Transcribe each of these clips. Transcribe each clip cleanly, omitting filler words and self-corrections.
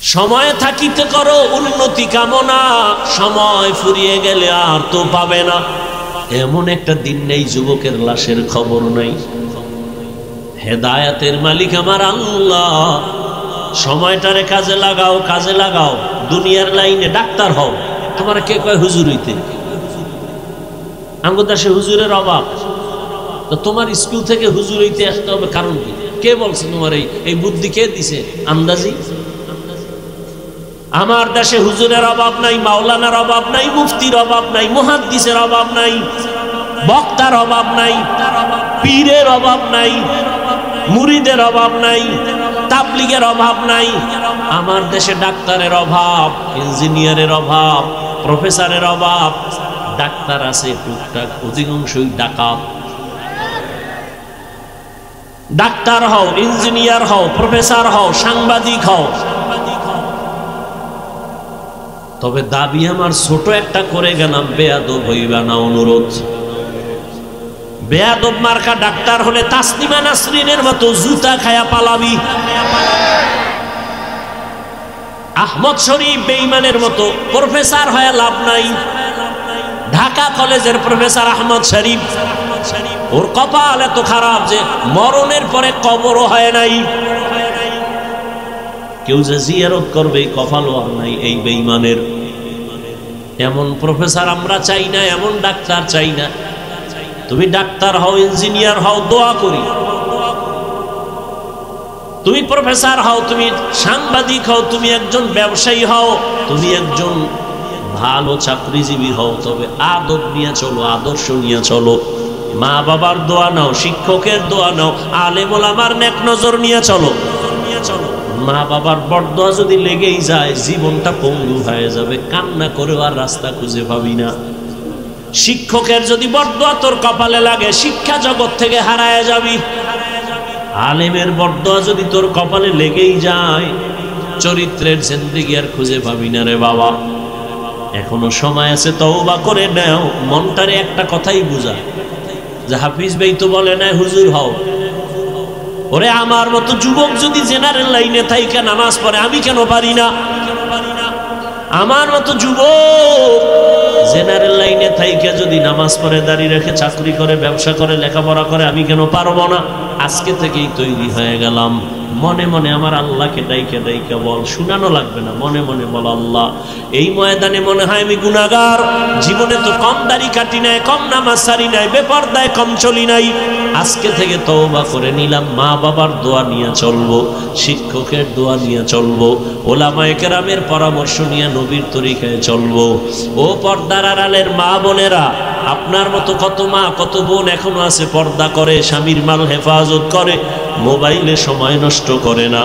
সময় থাকিতে করো উন্নতি কামনা, সময় ফুরিয়ে গেলে আর তো পাবে না। এমন একটা দিন নেই যুবকের লাশের খবর নাই। হেদায়েতের মালিক আমার আল্লাহ। সময়টারে কাজে লাগাও, কাজে লাগাও। দুনিয়ার লাইনে ডাক্তার হও। তোমার কে কয় হুজুর হইতে? আমগো দেশে হুজুরের অভাব। তো তোমার স্কুল থেকে হুজুর হইতে আসতে হবে কারণ কি? কে বলছে তোমার এই বুদ্ধি? কে দিছে আন্দাজি? আমার দেশে হুজুরের অভাব নাই, মাওলানার অভাব নাই, মুফতির অভাব নাই, মুহাদ্দিসের অভাব নাই, বক্তার অভাব নাই, পীরের অভাব নাই, মুরিদের অভাব নাই, তাবলীগের অভাব নাই। আমার দেশে ডাক্তারের অভাব, ইঞ্জিনিয়ারের অভাব, প্রফেসরের অভাব। ডাক্তার আছে টুকটাক, অধিকাংশই ডাকাত। ডাক্তার হও, ইঞ্জিনিয়ার হও, প্রফেসর হও, সাংবাদিক হও, তবে দাবি আমার ছোট একটা করে গেলাম, বেয়াদব হইবা না, অনুরোধ। বেয়াদব মার্কা ডাক্তার হলে তাসলিমা নাসরিনের মতো জুতা খায়া পালাবি। আহমদ শরীফ বেঈমানের মতো প্রফেসর হয়ে লাভ নাই। ঢাকা কলেজের প্রফেসর আহমদ শরীফ, ওর কপাল এত খারাপ যে মরণের পরে কবরও হয় নাই। কেউ যে জিয়ারত করবে কপালও নাই এই বেঈমানের। এমন প্রফেসর আমরা চাই না, এমন ডাক্তার চাই না। তুমি ডাক্তার হও, ইঞ্জিনিয়ার হও, দোয়া করি। তুমি প্রফেসর হও, তুমি সাংবাদিক হও, তুমি একজন ব্যবসায়ী হও, তুমি একজন ভালো চাকরিজীবী হও, তবে আদব নিয়ে চলো, আদর্শ নিয়ে চলো। মা বাবার দোয়া নাও, শিক্ষকের দোয়া নাও, আলেম ওলামার নেক নজর নিয়ে চলো। মা বাবার বরদোয়া যদি লেগেই যায়, জীবনটা পঙ্গু হয়ে যাবে, কান্না করেও আর রাস্তা খুঁজে পাবি না। শিক্ষকের যদি বরদোয়া তোর কপালে লাগে, শিক্ষা জগৎ থেকে হারায় যাবি। আলেমের বরদোয়া যদি তোর কপালে লেগেই যায়, চরিত্রের জিন্দেগি আর খুঁজে পাবি না রে বাবা। এখনো সময় আছে, তওবা করে নাও। মনটারে একটা কথাই বুঝা যে হাফিজ ভাই তো বলে না হুজুর হও। ওরে আমার মতো যুবক যদি জেনারেল লাইনে থাইকা নামাজ পড়ে, আমি কেন পারি না? আমার মতো যুবক জেনারেল লাইনে থাইকা যদি নামাজ পড়ে, দাঁড়িয়ে রেখে চাকরি করে, ব্যবসা করে, লেখাপড়া করে, আমি কেন পারবো না? আজকে থেকেই তৈরি হয়ে গেলাম। মনে মনে আমার আল্লাহকে ডাইকা ডাইকা বল, শুনানো লাগবে না, মনে মনে বল, আল্লাহ এই ময়দানে মনে হয় আমি গুনাহগার। জীবনে তো কম দাড়ি কাটি নাই, কম নামাজ সারি নাই, বেপরদায় কম চলি নাই। আজকে থেকে তওবা করে নিলাম। মা বাবার দোয়া নিয়ে চলবো, শিক্ষকের দোয়া নিয়ে চলবো, ওলামায়ে কেরামের পরামর্শ নিয়ে নবীর তরিকায় চলবো। ও পর্দার আড়ালের মা বোনেরা, আপনার মতো কত মা কত বোন এখনো আছে পর্দা করে, স্বামীর মাল হেফাজত করে, মোবাইলে সময় নষ্ট করে না।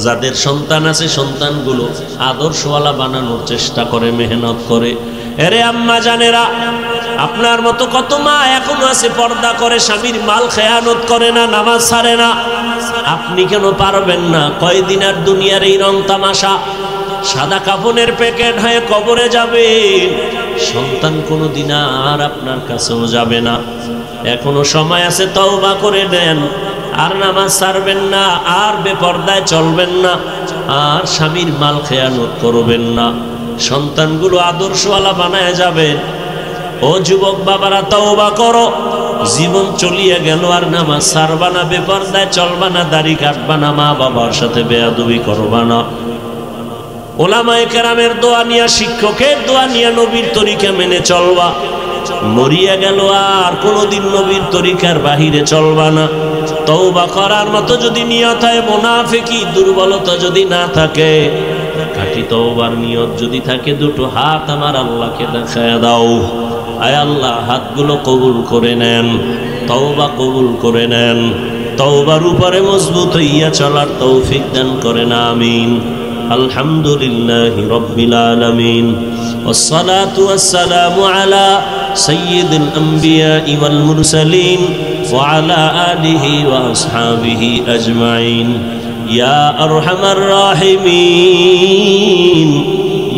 যাদের সন্তান আছে সন্তানগুলো আদর্শওয়ালা বানানোর চেষ্টা করে, মেহনত করে। এরে আম্মা জানেরা, আপনার মতো কত মা এখনো আছে পর্দা করে, স্বামীর মাল খেয়ানত করে না, নামাজ ছাড়ে না। আপনি কেন পারবেন না? কয়দিন আর দুনিয়ার এই রং তামাশা, সাদা কাফনের প্যাকেট হয়ে কবরে যাবে। সন্তান কোনোদিন আর আপনার কাছেও যাবে না। এখনো সময় আছে, তওবা করে দেন। আর নামাজ ছাড়বেন না, আর বেপরদায় চলবেন না, আর স্বামীর মাল খেয়ানত করবেন না। সন্তানগুলো আদর্শওয়ালা বানায় যাবেন। ও যুবক বাবারা, তওবা করো। জীবন চলিয়ে গেল, আর নামাজ ছাড়বা না, বেপরদায় চলবা না, দাড়ি কাটবা না, মা বাবার সাথে বেয়াদবি করবা না। ওলামায়ে কেরামের দোয়া নিয়ে, শিক্ষকের দোয়া নিয়ে নবীর তরিকা মেনে চলবা। মরিয়া গেল, আর কোনোদিন নবীর তরিকার বাহিরে চলবা না। তওবা করার মতো যদি নিয়ত হয়, মুনাফিকি দুর্বলতা যদি না থাকে, খাঁটি তওবার নিয়ত যদি থাকে, দুটো হাত আমার আল্লাহকে দেখায় দাও। আয় আল্লাহ, হাতগুলো কবুল করে নেন, তওবা কবুল করে নেন। তওবার উপরে মজবুত হইয়া চলার তৌফিক দান করেন, আমিন। আলহামদুলিল্লাহি রাব্বিল আলামিন, ওয়াসসালাতু ওয়াসসালামু আলা সাইয়্যিদিল আমবিয়া ওয়াল মুরসালিন ওয়া আলা আলিহি ওয়া আসহাবিহি আজমাইন। ইয়া আরহামার রাহিমিন,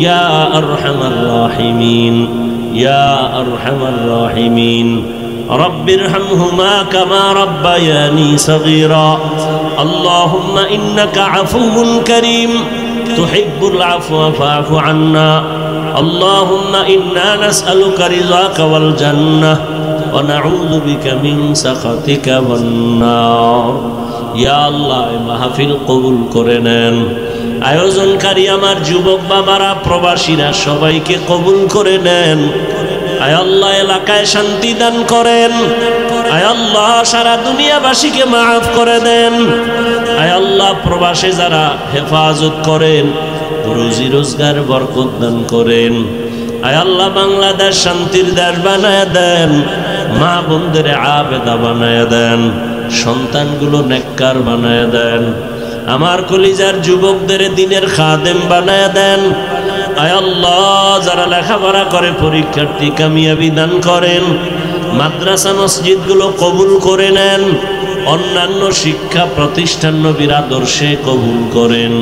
ইয়া আরহামার রাহিমিন, ইয়া আরহামার রাহিমিন। رب ارحمهما كما ربياني صغيرا. اللهم إنك عفو كريم তুহিব্বুল আফওয়া ফাআফু আন্না আল্লাহুম্মা ইন্না নাসআলুকা রিযাকা ওয়াল জান্নাহ ওয়া নাউযু বিকা মিন সাখাতিকা ওয়ান নার। ইয়া আল্লাহ, এই মাহফিল কবুল করে নেন। আয়োজনকারী আমার যুবক বাবারা, প্রবাসীরা, সবাইকে কবুল করে নেন। আয় আল্লাহ, এলাকায় শান্তি দান করেন। আয় আল্লাহ, সারা দুনিয়াবাসীকে মাফ করে দেন। আয় আল্লাহ, প্রবাসে যারা হেফাজত করেন, রুজি রোজগার বরকত দান করেন। আয় আল্লাহ, বাংলাদেশ শান্তির দেশ বানায় দেন। মা বোনদের আবেদা বানায় দেন। সন্তানগুলো নেককার বানায় দেন। আমার কলিজার যুবকদের দিনের খাদেম বানায় দেন। আয় আল্লাহ, যারা লেখাপড়া করে পরীক্ষার্থী কামিয়াবি দান করেন। মাদ্রাসা মসজিদগুলো কবুল করে নেন। অন্যান্য শিক্ষা প্রতিষ্ঠান নবীর আদর্শে কবুল করেন।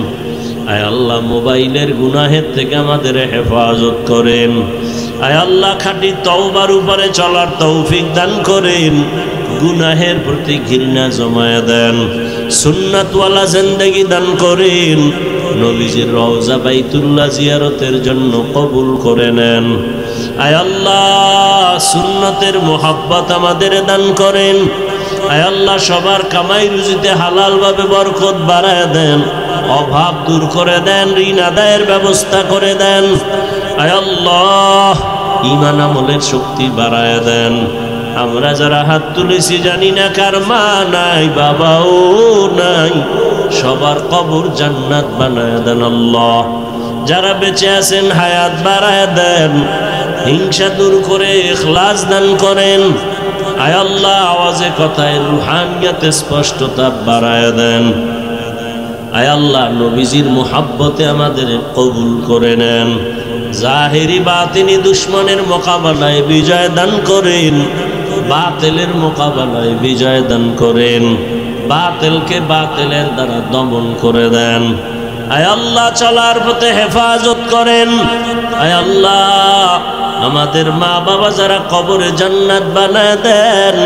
আয় আল্লাহ, মোবাইলের গুনাহের থেকে আমাদের হেফাজত করেন। আয় আল্লাহ, খাঁটি তওবার উপরে চলার তৌফিক দান করেন। গুনাহের প্রতি ঘৃণা জমায়ে দেন। সুন্নাতওয়ালা জিন্দেগি দান করেন। নবীজির রওজা বাইতুল্লাহ জিয়ারতের জন্য কবুল করে নেন। আয় আল্লাহ, সুন্নতের মোহাব্বত আমাদের দান করেন। আয় আল্লাহ, সবার কামাই রুজিতে হালাল ভাবে বরকত বাড়ায় দেন। অভাব দূর করে দেন। ঋণ আদায়ের ব্যবস্থা করে দেন। আয় আল্লাহ, ঈমান আমলের শক্তি বাড়ায় দেন। আমরা যারা হাত তুলেছি জানি না কার মা নাই, বাবাও নাই, সবার কবর জান্নাত বানায় দেন আল্লাহ। যারা বেঁচে আছেন হায়াত বাড়ায় দেন। হিংসা দূর করে ইখলাস দান করেন। আয় আল্লাহ, আওয়াজে কথায় রুহানিয়াতে স্পষ্টতা বাড়ায় দেন। আয় আল্লাহ, নবীজির মুহাব্বতে আমাদের কবুল করে নেন। জাহেরি বাতিনি দুশ্মনের মোকাবেলায় বিজয় দান করেন। বাতিলের মোকাবেলায় বিজয় দান করেন। বাতিলকে বাতিলের দ্বারা দমন করে দেন। আয় আল্লাহ, চলার পথে হেফাজত করেন। আয় আল্লাহ, আমাদের মা বাবা যারা কবরে জান্নাত বানায় দেন।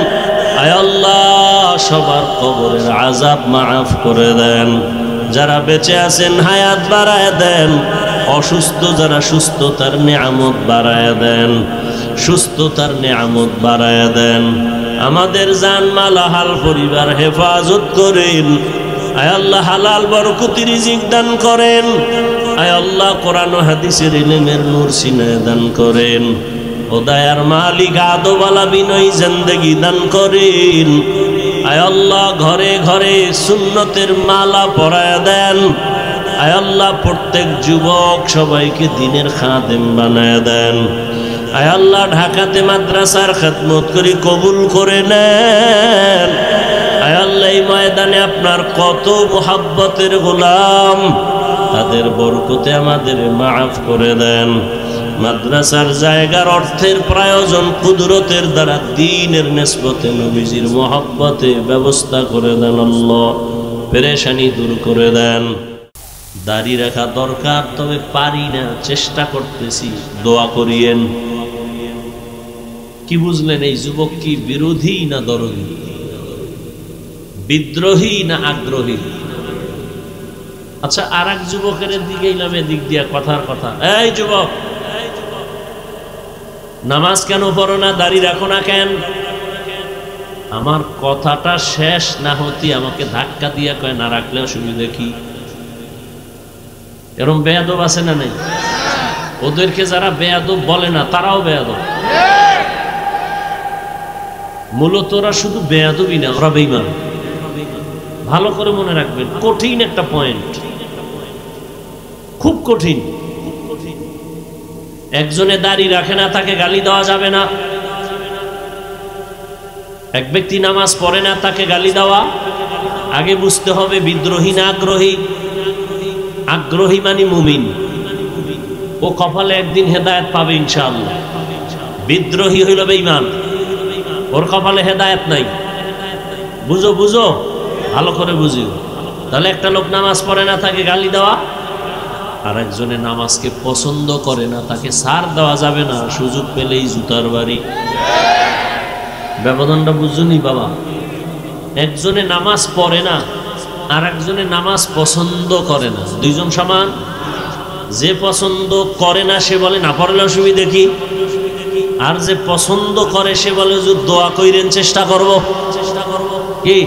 আয় আল্লাহ, সবার কবরের আযাব মাফ করে দেন। যারা বেঁচে আছেন হায়াত বাড়ায় দেন। অসুস্থ যারা সুস্থতার নিয়ামত বাড়ায় দেন। সুস্থতার নিয়ামত বাড়ায় দেন। আমাদের জানমাল হাল পরিবার হেফাজত করেন। আয় আল্লাহ, হালাল বরকতি রিজিক দান করেন। আয় আল্লাহ, কোরআন ও হাদিসের ইলমের নূর সিনায় দান করেন। ও দয়ার মালিক, আদওয়ালা বিনয়ী জিন্দেগি দান করেন। আয় আল্লাহ, ঘরে ঘরে সুন্নতের মালা পরায় দেন। আয় আল্লাহ, প্রত্যেক যুবক সবাইকে দিনের খাদেম বানায় দেন। আয় আল্লাহ, ঢাকাতে মাদ্রাসার খেদমত করি কবুল করে নেন। আয় আল্লাহ, এই ময়দানে আপনার কত মুহাব্বতের গোলাম, তাদের বরকতে আমাদের মাফ করে দেন। মাদ্রাসার জায়গার অর্থের প্রয়োজন কুদরতের দ্বারা দ্বীনের নিসবতে নবীজির মুহাব্বতে ব্যবস্থা করে দেন আল্লাহ। পেরেশানি দূর করে দেন। দাড়ি রাখা দরকার, তবে পারি না, চেষ্টা করতেছি, দোয়া করিয়েন। কি বুঝলেন? এই যুবক কি বিরোধী না দরদী? বিদ্রোহী না আগ্রহী? আচ্ছা, আর এক যুবকের দিকে এলাম, এদিক দিয়া কথার কথা। এই যুবক, নামাজ কেন পড়ো না? দাড়ি রাখো না কেন? আমার কথাটা শেষ না হতে আমাকে ধাক্কা দিয়া কয়, না রাখলে অসুবিধা কি? এরকম বেয়াদব আছে না নেই? ওদেরকে যারা বেয়াদব বলে না, তারাও বেয়াদব। মূলত ওরা শুধু বেয়াদবই না, ওরা বেঈমান। ভালো করে মনে রাখবেন, কঠিন একটা পয়েন্ট, খুব কঠিন। একজনে দাড়ি রাখে না, তাকে গালি দেওয়া যাবে না। এক ব্যক্তি নামাজ পড়ে না, তাকে গালি দেওয়া। আগে বুঝতে হবে বিদ্রোহী না আগ্রহী। আগ্রহী মানে মুমিন, ও কপালে একদিন হেদায়েত পাবে ইনশাআল্লাহ। বিদ্রোহী হইল বেঈমান, ওর কপালে হেদায়েত নাই। বুঝো বুঝো, ভালো করে বুঝিও। তাহলে একটা লোক নামাজ পড়ে না, তাকে গালি দেওয়া। আর একজনে নামাজকে পছন্দ করে না, তাকে ছাড় দেওয়া যাবে না, সুযোগ পেলেই জুতার বাড়ি। ব্যবধানটা বুঝুনি বাবা? একজনে নামাজ পড়ে না, আর একজনে নামাজ পছন্দ করে না, দুইজন সমান? যে পছন্দ করে না সে বলে না পড়লে অসুবিধা কি, আর যে পছন্দ করে সে বলে যে দোয়া কইরেন চেষ্টা করব কি।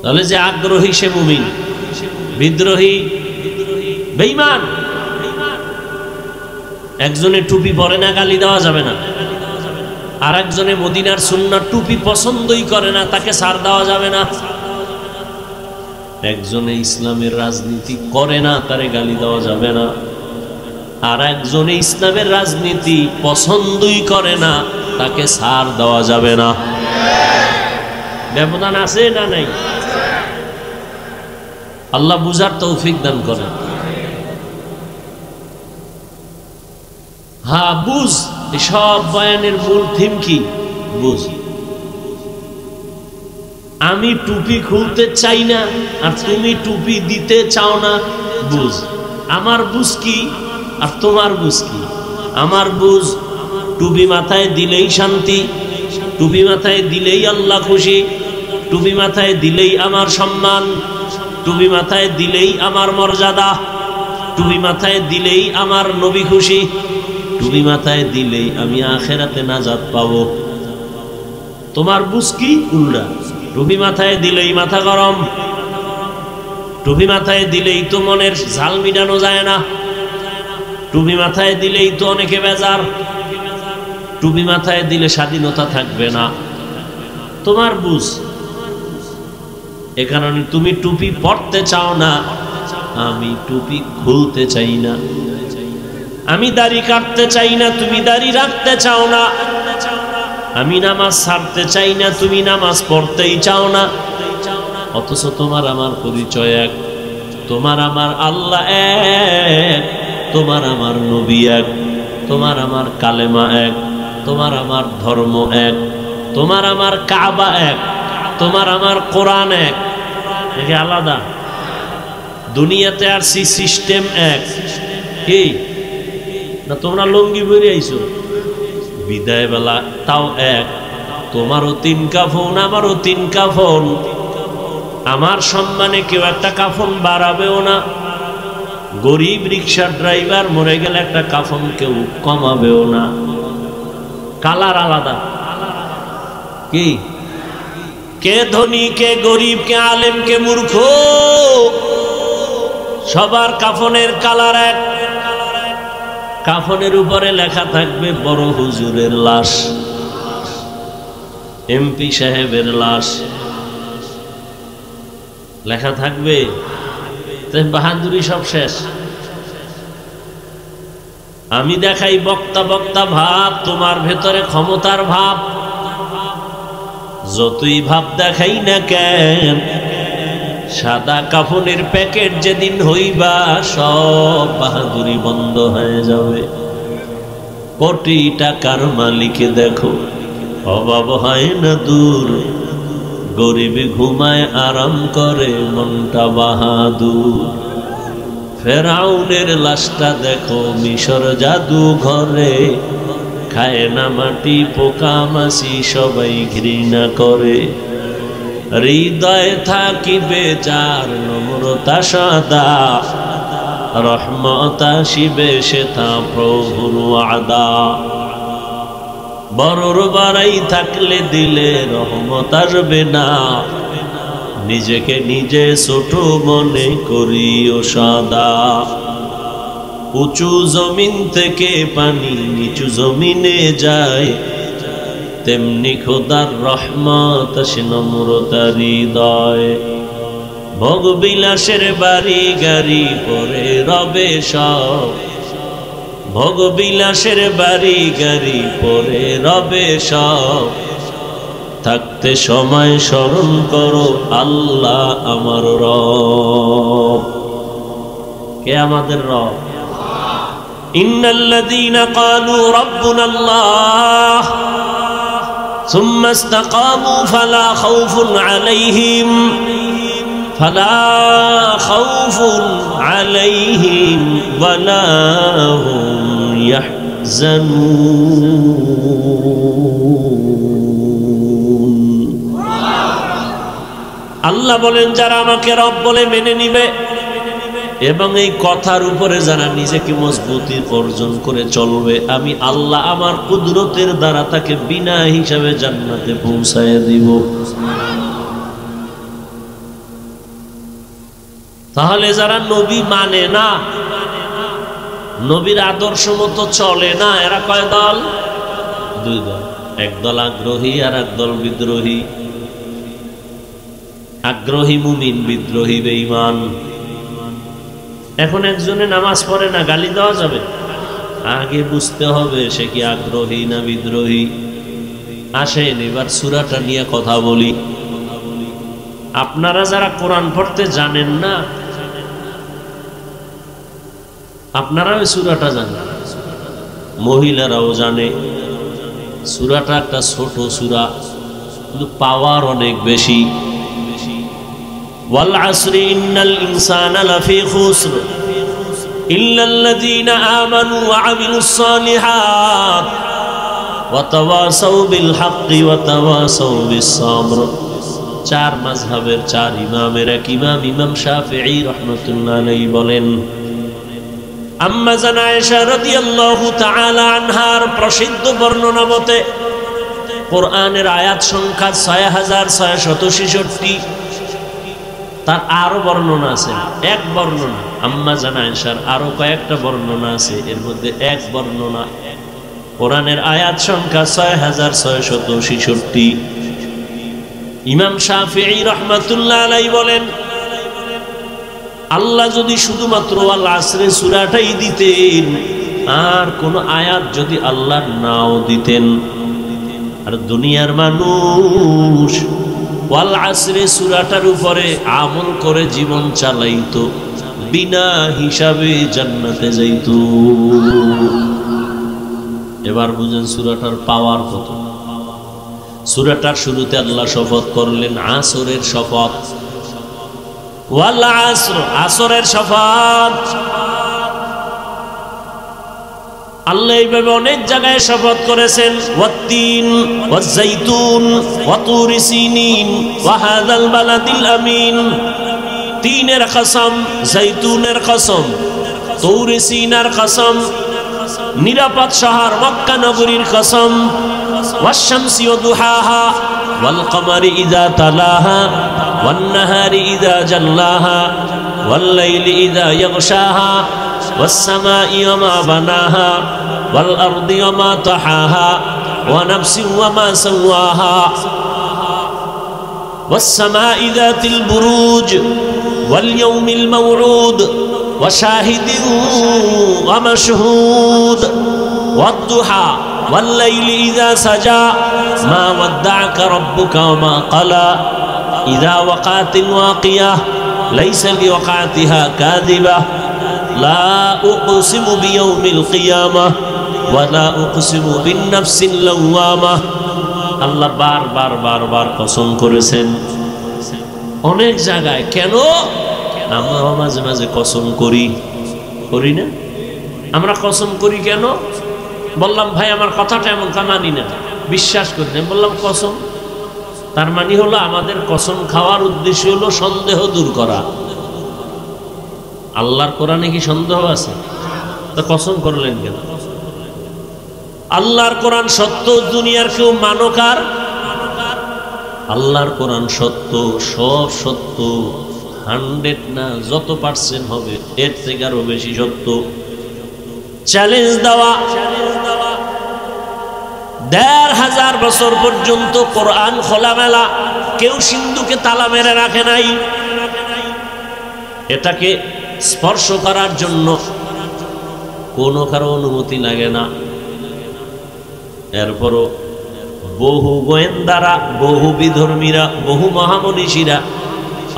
তাহলে যে আগ্রহী সে মুমিন, বিদ্রোহী বেঈমান। একজনে টুপি পরে না গালি দেওয়া যাবে না, আর একজনে মদিনার সুন্নাহ টুপি পছন্দই করে না তাকে ছাড় দেওয়া যাবে না। একজনে ইসলামের রাজনীতি করে না তারে গালি দেওয়া যাবে না, আর একজনে ইসলামের রাজনীতি পছন্দই করে না তাকে ছাড় দেওয়া যাবে না। ব্যবধান আছে না নাই? আল্লাহ বুঝার তৌফিক দান করেন। হ্যাঁ বুঝ, সব বয়ানের মূল থিম কি বুঝ। আমি টুপি খুলতে চাই না আর তুমি টুপি দিতে চাও না, বুঝ। আমার বুঝ কি আর তোমার বুঝ কি? আমার বুঝ টুপি মাথায় দিলেই শান্তি, টুপি মাথায় দিলেই আল্লাহ খুশি, টুপি মাথায় দিলেই আমার সম্মান, টুপি মাথায় দিলেই আমার মর্যাদা, টুপি মাথায় দিলেই আমার নবী খুশি, টুপি মাথায় দিলেই আমি আখেরাতে নাজাত পাবো। তোমার বুঝ কি উল্টা, টুপি মাথায় দিলেই মাথা গরম, টুপি মাথায় দিলেই তো মনের ঝাল মিটানো যায় না, টুপি মাথায় দিলেই তো অনেকে বেজার, টুপি মাথায় দিলে স্বাধীনতা থাকবে না। তোমার বুঝ এ কারণে তুমি টুপি পরতে চাও না, আমি টুপি খুলতে চাই না। আমি দাড়ি কাটতে চাই না, তুমি দাড়ি রাখতে চাও না। আমি নামাজ ছাড়তে চাই না, তুমি নামাজ পড়তেই চাও না। অথচ তোমার আমার পরিচয় এক, তোমার আমার আল্লাহ এক, তোমার আমার নবী এক, তোমার আমার কালেমা এক, তোমার আমার ধর্ম এক, তোমার আমার কাবা এক, তোমার আমার কোরআন এক। দেখে আলাদা দুনিয়াতে আর সিস্টেম এক কি না? তোমরা লঙ্গি পরে আইছো বিদায় বেলা তাও এক, তোমারও তিন কাফন আমারও তিন কাফন। আমার সম্মানে কেউ একটা কাফন বাড়াবেও না, গরিব রিক্সার ড্রাইভার মরে গেলে একটা কাফন কেউ কমাবেও না। কালার আলাদা কি? কে ধনী কে গরিব, কে আলেম কে মূর্খ, সবার কাফনের কালার এক। কাফনের উপরে লেখা থাকবে বড় হুজুরের লাশ, এমপি সাহেবের লাশ লেখা থাকবে। বাহাদুরি সব শেষ। আমি দেখাই বক্তা বক্তা ভাব, তোমার ভেতরে ক্ষমতার ভাব। যতই ভাব দেখাই না কেন, সাদা কাফনের প্যাকেট যেদিন হইবা সব বাহাদুরি বন্ধ হয়ে যাবে। কোটি টাকার মালিকে দেখো অভাব হয় না দূর, গরিব ঘুমায় আরাম করে মনটা বাহাদুর। ফেরাউনের লাশটা দেখো মিশর জাদু ঘরে, খায় না মাটি পোকা মাছি সবাই ঘৃণা করে। হৃদয়ে থাকিবে যার নম্রতা সদা, রহমত আসিবে সেথা প্রভুর ওয়াদা। বড়র বাড়াই থাকলে দিলে রহমত আসবে না, নিজেকে নিজে ছোট মনে করিও সদা। উঁচু জমিন থেকে পানি নিচু জমিনে যায়, তেমনি খোদার রহমত আসে নম্রতার হৃদয়। ভোগ বিলাসের বাড়ি গাড়ি পরে রবে সব, ভোগ বিলাসের বাড়ি গাড়ি পরে রবে সব। থাকতে সময় স্মরণ করো আল্লাহ আমার রব। কে আমাদের রব? ইন্নাল্লাযীনা ক্বালু রাব্বুনাল্লাহ সুম্মা ইসতাকামু ফালা খাউফুন আলাইহিম ওয়ালা হুম ইয়াহজানুন। আল্লাহ বলেন যারা আমাকে রব বলে মেনে নিবে, এবং এই কথার উপরে যারা নিজেকে মজবুতি অর্জন করে চলবে, আমি আল্লাহ আমার কুদরতের দ্বারা তাকে বিনা হিসাবে জান্নাতে পৌঁছায় দিব। তাহলে যারা নবী মানে না, নবীর আদর্শ মতো চলে না, এরা কয় দল? দুই দল। একদল আগ্রহী আর একদল বিদ্রোহী। আগ্রহী মুমিন, বিদ্রোহী বেঈমান। এখন একজনে নামাজ পড়ে না, গালি দেওয়া যাবে? আগে বুঝতে হবে সে কি আগ্রহী না বিদ্রোহী। আসেন এবার সূরাটা নিয়ে কথা বলি। আপনারা যারা কোরআন পড়তে জানেন না, আপনারা ওই সূরাটা জানেন, মহিলারাও জানে। সূরাটা একটা ছোট সূরা, কিন্তু পাওয়ার অনেক বেশি। ওয়াল আসরি ইন্নাল ইনসানা লাফি খুসর ইল্লাল্লাযীনা আমানু ওয়া আমিলুস সালিহাত ওয়া তাওয়াসাউ বিল হাক্কি ওয়া তাওয়াসাউ বিস সাবর। চার মাযহাবের চার ইমামের এক ইমাম, ইমাম শাফিঈ রাহমাতুল্লাহ আলাইহি বলেন, আম্মা জান আয়েশা রাদিয়াল্লাহু তাআলা আনহার প্রসিদ্ধ বর্ণনা মতে কোরআনের আয়াত সংখ্যা ৬৬৬৬। তার আরো বর্ণনা আছে, এক বর্ণনা। আম্মা জান আয়েশার আরো কয়েকটা বর্ণনা আছে, এর মধ্যে এক বর্ণনা। কোরআনের আয়াত সংখ্যা ৬৬৬৬। ইমাম শাফিঈ রাহমাতুল্লাহ আলাইহি বলেন, আল্লাহ যদি শুধুমাত্র আল আসরে সূরাটাই দিতেন, আর কোন আয়াত যদি আল্লাহ নাও দিতেন, আর দুনিয়ার মানুষ ওয়াল আসরে সূরাটার উপরে আমল করে জীবন চালাইতো, বিনা হিসাবে জান্নাতে যাইত। এবার বুঝেন সূরাটার পাওয়ার কত। সূরাটার শুরুতে আল্লাহ শপথ করলেন আসরের শপথ, ওয়াল আসর, আসরের শপথ। আল্লাহ এইভাবে অনেক জায়গায় শপথ করেছেন, ওয়াত্তিন ওয়াজ্জাইতুন ওয়া তুরি সিনিন ওয়া হাযাল বালাদিল আমিন। তিনের কসম, জাইতুনের কসম, তুরি সিনার কসম, নিরাপদ শহর মক্কা নগরীর কসম, ওয়াশ শামসি ওয়া দুহাহা ওয়াল কমারি ইযা তালাহা ওয়ান নাহারি ইযা জাল্লাহা ওয়াল লাইলি ইযা ইয়াগশাহা ওয়াস সামাই ওয়া মা বানাহা ওয়াল আরদি ওয়া মা তাহাহা ওয়া নাফসিন ওয়া মা সাওয়াহা ওয়াস সামাই যাতিল বুরুজ ওয়াল ইয়াউমিল মাউউদ ওয়া শাহিদিন ওয়া মাশহুদ ওয়াদ দুহা ওয়াল লাইলি ইযা সাজা মা ওয়াদ্দাআকা রাব্বুকা ওয়া মা ক্বালা ইযা ওয়াকাতিল ওয়াকিয়াহ লাইসা লিওয়াকাতিহা কাযিবাহ লা উকসিমু বিয়াউমিল কিয়ামাহ ওয়া লা উকসিমু বিন-নাফসিল লাওয়ামাহ। আল্লাহ বারবার কসম করেছেন অনেক জায়গায়। কেন? আমরা মাঝে মাঝে কসম করি না? আমরা কসম করি কেন? বললাম ভাই আমার কথাটা এমন, তা মানি না, বিশ্বাস করি না, বললাম কসম। তার মানে হলো আমাদের কসম খাওয়ার উদ্দেশ্য হলো সন্দেহ দূর করা। আল্লাহর কোরআনে কি সন্দেহ আছে? তা কসম করলেন কেন? আল্লাহর কোরআন সত্য, দুনিয়ার কেউ মানকার। আল্লাহর কোরআন সত্য, সব সত্য, 100 না, যত % হবে এর থেকে আরো বেশি সত্য। চ্যালেঞ্জ দেওয়া, ১৫০০ বছর পর্যন্ত কোরআন খোলামেলা, কেউ সিন্ধুকে তালা মেরে রাখে নাই। এটাকে স্পর্শ করার জন্য কোনো কারো অনুমতি লাগে না। এরপরও বহু গোয়েন্দারা, বহু বিধর্মীরা, বহু মহামনীষীরা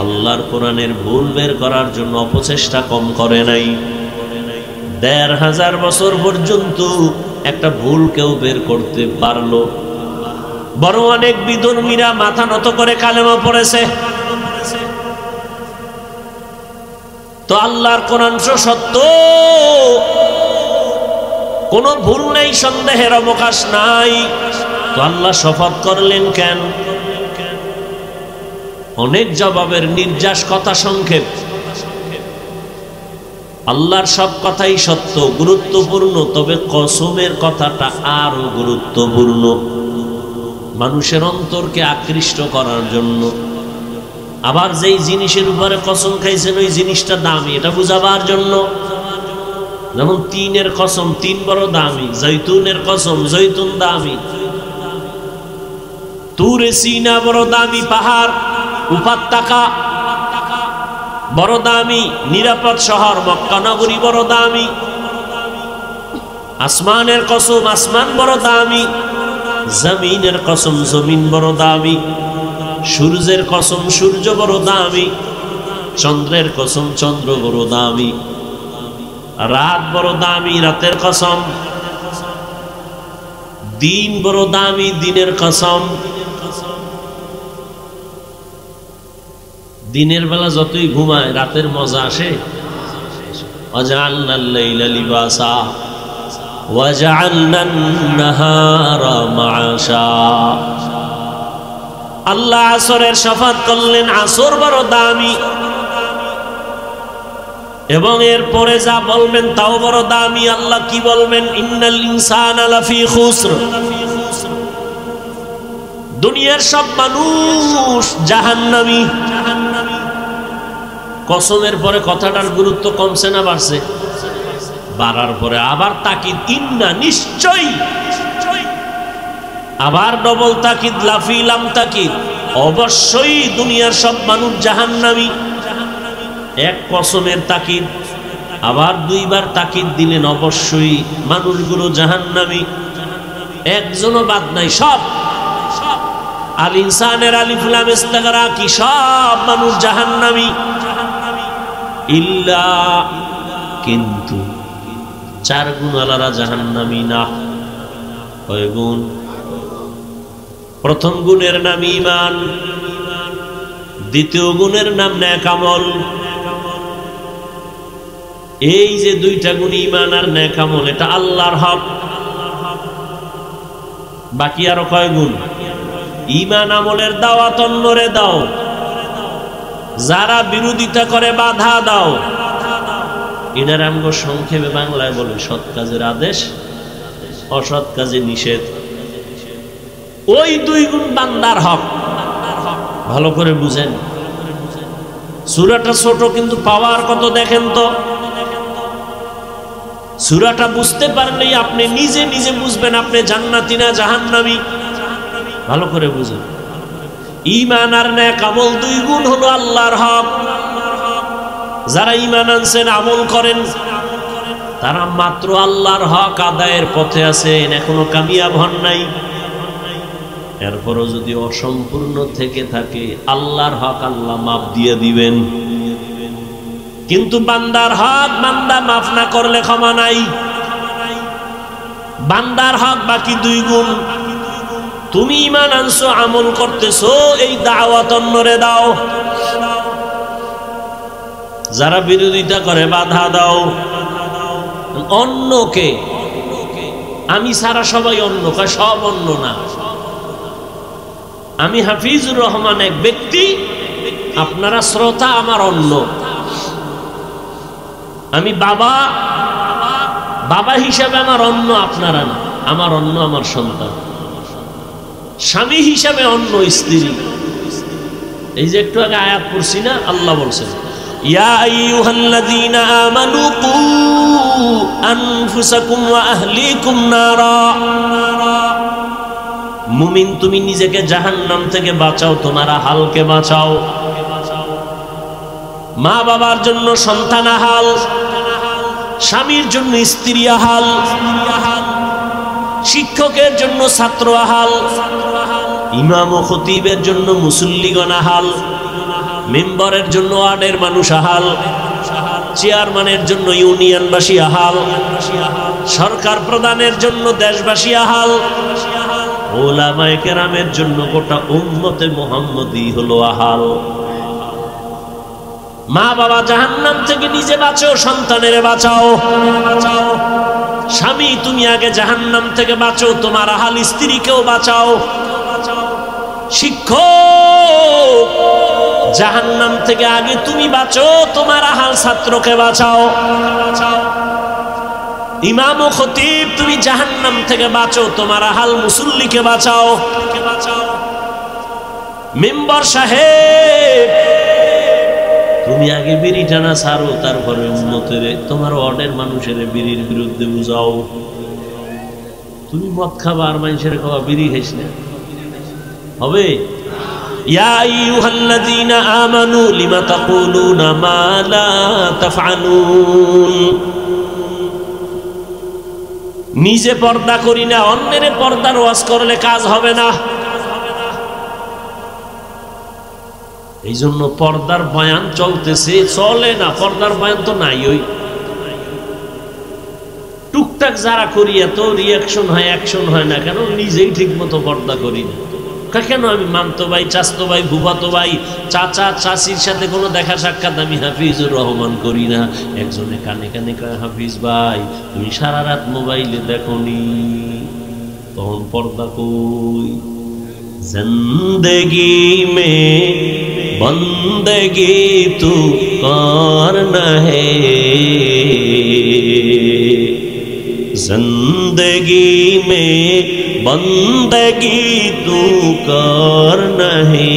আল্লাহর কোরআনের ভুল বের করার জন্য অপচেষ্টা কম করে নাই। ১৫০০ বছর পর্যন্ত একটা ভুল কেউ বের করতে পারলো? বড় অনেক বিধর্মীরা মাথা নত করে কালেমা পড়েছে। তো আল্লাহর কোরআন সত্য, কোনো ভুল নেই, সন্দেহের অবকাশ নাই। তো আল্লাহ শপথ করলেন কেন? অনেক জবাবের নির্যাস কথা সংক্ষেপ। আল্লাহর সব কথাই সত্য, গুরুত্বপূর্ণ, তবে কসমের কথাটা আরো গুরুত্বপূর্ণ, মানুষের অন্তরকে আকৃষ্ট করার জন্য। আবার যেই জিনিসের উপরে কসম খাইছেন ওই জিনিসটা দামি, এটা বুঝাবার জন্য। যেমন তিনের কসম, তিন বড় দামি, জৈতুনের কসম, জৈতুন দামি, তুরে সিনা বড় দামি পাহাড়, উপত্যকা বড় দামি, নিরাপদ শহর মক্কা নগরী বড় দামি। আসমানের কসম, আসমান বড় দামি, জমিনের কসম, জমিন বড় দামি, সূর্যের কসম, সূর্য বড় দামি, চন্দ্রের কসম, চন্দ্র বড় দামি, রাত বড় দামি, রাতের কসম, দিন বড় দামি, দিনের কসম। দিনের বেলা যতই ঘুমায় রাতের মজা আসে। ওয়াজআলনাল লাইলা লিবাসা ওয়াজআলনান নাহারা মাআশা। আল্লাহ আসরের শফাত করলেন, আসর বড় দামি, এবং এর পরে যা বলবেন তাও বড় দামি। আল্লাহ কি বলবেন? ইন্নাল ইনসানা লাফি খুসর। দুনিয়ার সব মানুষ জাহান্নামী। কসমের পরে কথাটার গুরুত্ব কমছে না বাড়ছে? বাড়ার পরে আবার তাকিদ, ইন্না, নিশ্চয়ই। আবার ডবল তাকিদ, লাফি লাম তাকিদ, অবশ্যই দুনিয়ার সব মানুষ জাহান্নামী। এক কসমের তাকিদ, আবার দুইবার তাকিদ দিলেন, অবশ্যই মানুষগুলো জাহান্নামী, একজনও বাদ নাই, সব। আল ইনসানের আলিফ লাম ইস্তিগরাকি, সব মানুষ জাহান্নামী। ইল্লা, কিন্তু চার গুণওয়ালারা জাহান্নামী না। কয় গুণ? প্রথম গুণের নাম ঈমান, দ্বিতীয় গুণের নাম নেক আমল। এই যে দুইটা গুণ, ঈমান আর নেক আমল, এটা আল্লাহর হক। বাকি আরো কয় গুণ? ঈমান আমলের দাওয়াত অন্যরে দাও, যারা বিরোধিতা করে বাধা দাও। এটার আমগো সংক্ষেপে বাংলায় বলে সৎ কাজের আদেশ, অসৎ কাজে নিষেধ। ওই দুই গুণ বান্দার হক। ভালো করে বুঝেন। সূরাটা ছোট কিন্তু পাওয়ার কত দেখেন তো। সূরাটা বুঝতে পারলেই আপনি নিজে নিজে বুঝবেন আপনি জান্নাতি না জাহান্নামী। ভালো করে বুঝেন। ঈমান আর নেক আমল দুই গুণ হলো আল্লাহর হক। যারা ঈমান আনছেন, আমল করেন, তারা মাত্র আল্লাহর হক আদায়ের পথে আছেন, এখনো কামিয়াব হন নাই। এরপরও যদি অসম্পূর্ণ থেকে থাকে, আল্লাহর হক আল্লাহ মাফ দিয়ে দিবেন। কিন্তু বান্দার হক বান্দা মাফ না করলে ক্ষমা নাই। বান্দার হক বাকি দুই গুণ। তুমি ঈমান আনছো, আমল করতেছো, এই দাওয়াত অন্যরে দাও। যারা বিরোধিতা করে বাধা দাও। অন্যকে, আমি সারা সবাই অন্য, সব অন্য না। আমি হাফিজুর রহমান এক ব্যক্তি, আপনারা শ্রোতা, আমার অন্য। আমি বাবা, বাবা হিসাবে আমার অন্য, আপনারা না। আমার অন্য আমার সন্তান। স্বামী হিসাবে অন্য স্ত্রী। এই যে একটু আগে আয়াত পড়ছি না, আল্লাহ বলছেন ইয়া আইয়ুহাল্লাযীনা আমানু কু আনফুসাকুম ওয়া আহলিকুম নারা। মুমিন, তুমি নিজেকে জাহান্নাম থেকে বাঁচাও, তোমার আহালকে বাঁচাও। মা বাবার জন্য সন্তান আহাল, স্বামীর জন্য স্ত্রী আহাল, শিক্ষকের জন্য ছাত্র আহাল, ইমাম ও খতিবের জন্য মুসল্লিগণ আহাল, মেম্বারের জন্য ওয়ার্ডের মানুষ আহাল, চেয়ারম্যানের জন্য ইউনিয়নবাসী আহাল, সরকার প্রধানের জন্য দেশবাসী আহাল, ওলামায়ে কেরামের জন্য গোটা উম্মতে মুহাম্মদী হলো আহাল। মা বাবা জাহান্নাম থেকে নিজে বাঁচো, সন্তানের বাঁচাও। স্বামী, তুমি আগে জাহান্নাম থেকে বাঁচো, তোমার আহাল স্ত্রীকেও বাঁচাও। শিক্ষক, জাহান্নাম থেকে আগে তুমি বাঁচো, তোমার আহাল ছাত্রকে বাঁচাও। ইমাম ও খতিব তুমি জাহান্নাম থেকে বাঁচো, তোমার আহাল মুসল্লিকে বাঁচাও। মেম্বার সাহেব তুমি আগে বিড়ি টানা ছাড়ো, তারপরে উন্নতের তোমার ওয়ার্ডের মানুষের বিড়ির বিরুদ্ধে বুঝাও। তুমি মদ খাবা আর মানুষের খাওয়া, বিড়ি খাইস না, হবে? ইয়া আইয়ুহাল্লাযীনা আমানু লিমা তাকুলুনা মা লা তাফআলুন। নিজে পর্দা করি না, অন্যের পর্দার ওয়াজ করলে কাজ হবে না। এই জন্য পর্দার বয়ান চলতেছে, চলে না। পর্দার বয়ান তো নাই, ওই টুকটাক যারা করি এত রিয়াকশন হয়, অ্যাকশন হয় না কেন? নিজেই ঠিক মতো পর্দা করি না কেন? আমি মামতো ভাই, চাচতো ভাই, ফুফাতো ভাই, চাচা চাচির সাথে কোনো দেখা সাক্ষাৎ আমি হাফিজুর রহমান করি না। একজনে কানে কানে কয়, হাফিজ ভাই তুমি সারা রাত মোবাইলে দেখোনি, তখন পর্দা কই? জিন্দেগি মে বন্দেগি তু করনা হে, जिंदगी में बंदगी तू करना है,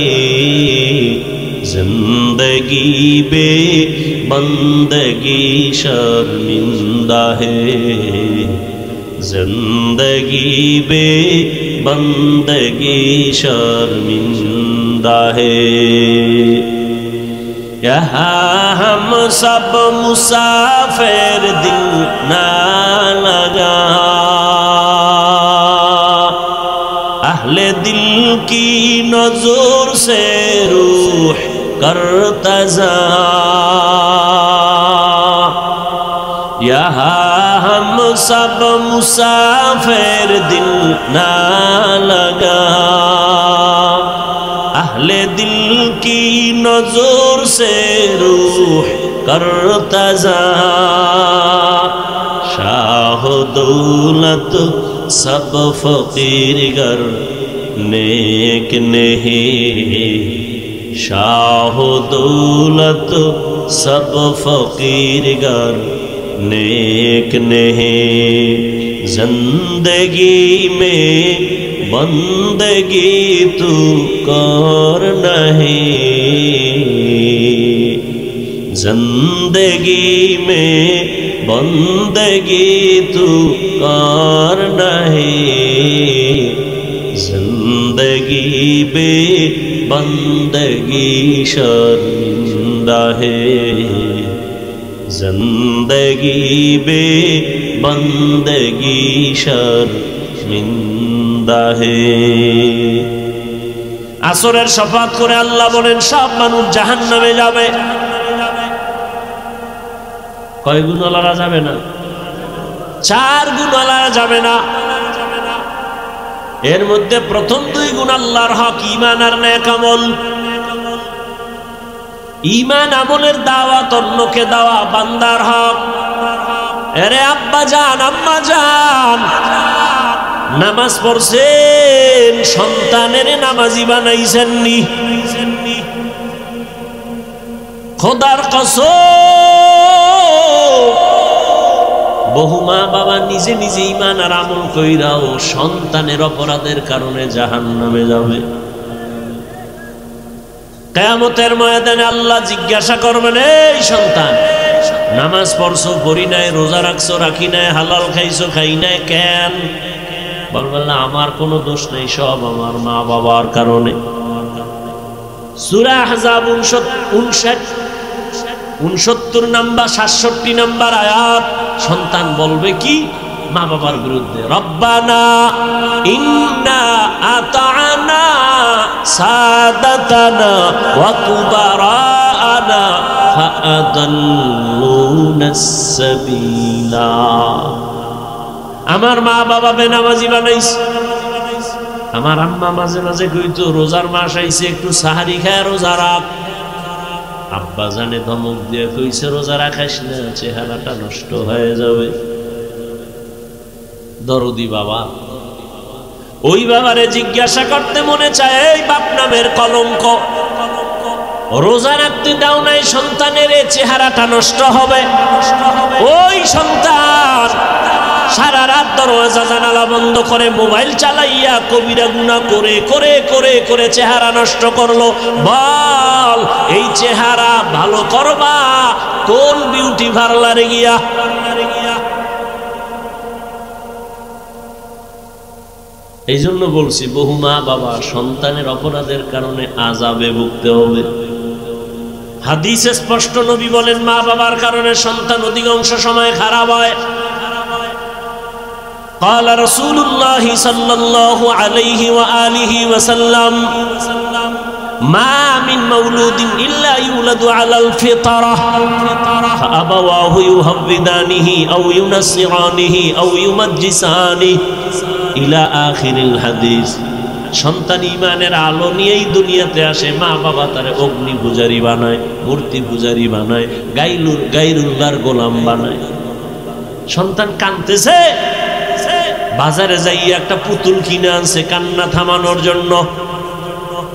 जिंदगी बे बंदगी शर्मिंदा है, जिंदगी बे बंदगी शर्मिंदा है। यहाँ हम सब मुसाफिर दिल ना लगा, अहले दिल की नजर से रूह करता जा। यहाँ हम सब मुसाफिर दिल ना लगा, अहले दिल की नजर से रूह करता जा। शाह दौलत सब फकीर गर नेक नहीं, शाह दौलत सब फकीर गर नेक नहीं, जिंदगी में बंदगी तू करना है, जिंदगी में बंदगी तू करना है, जिंदगी बे बंदगी शर्मिंदा है, जिंदगी बे बंदगी शर्मिंदा है। আসরের শফাত করে আল্লাহ বলেন সব মানুষ জাহান্নামে যাবে। কয় গুণওয়ালারা যাবে না? 4 গুণওয়ালারা যাবে না। এর মধ্যে প্রথম 2 গুণ আল্লাহর হক, ঈমান আর নেক আমল। ঈমান আমলের দাওয়াত, অন্যকে দেওয়া বান্দার হক। আরে আব্বা জান, আম্মা জান, নামাজ পড়ছেন, সন্তানের নামাজি বানাইছেন নি? খোদার কসম, বহু মা বাবা নিজে নিজে ঈমান আর আমল কইরাও সন্তানের অপরাধের কারণে জাহান্নামে যাবে। কিয়ামতের ময়দানে আল্লাহ জিজ্ঞাসা করবেন, এই সন্তান নামাজ পড়ছো পড়ি নাই, রোজা রাখছো রাখি নাই, হালাল খাইছো খাই নাই, কেন? বলবেন না আমার কোনো দোষ নেই, সব আমার মা বাবার কারণে। সূরা আহজাব 69 নাম্বার 67 নাম্বার আয়াত। সন্তান বলবে কি মা বাবার বিরুদ্ধে? রব্বানা ইন্না আতা'না সাদাতানা ওয়া কুবারানা ফাআদাল্লুনাস সাবিলা। আমার মা বাবা বেনামাজি বানাইছে। আমার আম্মা মাঝে মাঝে কইতো রোজার মাস আইছে, একটু সাহারি খায় রোজা রাখ। আব্বা জানে ধমক দিয়ে কইছে রোজা রাখাইস না, চেহারাটা নষ্ট হয়ে যাবে। দরদি বাবা, ওই বাবারে জিজ্ঞাসা করতে মনে চায়, এই বাপ নামের কলঙ্ক রোজা রাখতে দাও নাই, সন্তানের চেহারাটা নষ্ট হবে। ওই সন্তান সারা রাত দরজা জানালা বন্ধ করে মোবাইল চালাইয়া কবিরা গুনাহ করে করে করে করে চেহারা নষ্ট করলো। বল, এই চেহারা ভালো করবা কোন বিউটি পার্লারে গিয়া? এই জন্য বলছি, বহু মা বাবা সন্তানের অপরাধের কারণে আযাবে ভুগতে হবে। হাদিসে স্পষ্ট নবী বলেন, মা বাবার কারণে সন্তান অধিকাংশ সময় খারাপ হয়। قال رسول الله صلى الله عليه وآله وسلم ما من مولود إلا يولد على الفطرة فأبواه يهودانه أو ينصرانه أو يمجسانه إلى آخر الحديث। সন্তান ঈমানের আলো নিয়েই দুনিয়াতে আসে, মা বাবা তারে অগ্নি পূজারী বানায়, মূর্তি পূজারী বানায়, গায়রুল্লাহর গোলাম বানায়। সন্তান কাঁদতেছে, বাজারে যাইয়া একটা পুতুল কিনে আনছে কান্না থামানোর জন্য।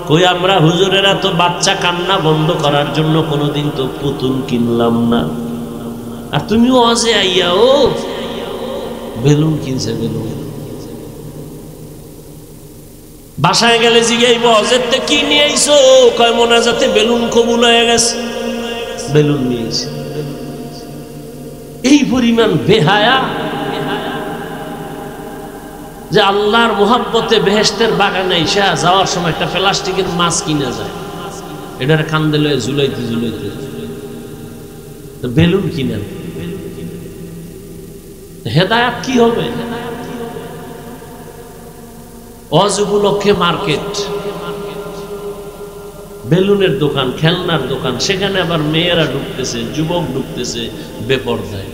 কই আমরা হুজুরেরা তো বাচ্চা কান্না বন্ধ করার জন্য কোনোদিন তো পুতুল কিনলাম না। আর তুমি ওয়াজে আইয়া ও বেলুন কিনছে, বেলুন। বাসায় গেলে জিগাইব ওয়াজের তে কি নিয়ে আইছো? কয় মোনাজাতে বেলুন কবুল হয়ে গেছে, বেলুন নিয়েছে। এই পরিমাণ বেহায়া যে আল্লাহর মোহাব্বতে বেহেশতের বাগানে এসে যাওয়ার সময় একটা প্লাস্টিকের মাছ কিনা যায়, এটার কান্দে লয়ে ঝুলাইতে ঝুলাইতে বেলুন কিনেন। হেদায়াত কি হবে? ওয়াজ উপলক্ষে মার্কেট, বেলুনের দোকান, খেলনার দোকান, সেখানে আবার মেয়েরা ঢুকতেছে, যুবক ঢুকতেছে বেপরদায়।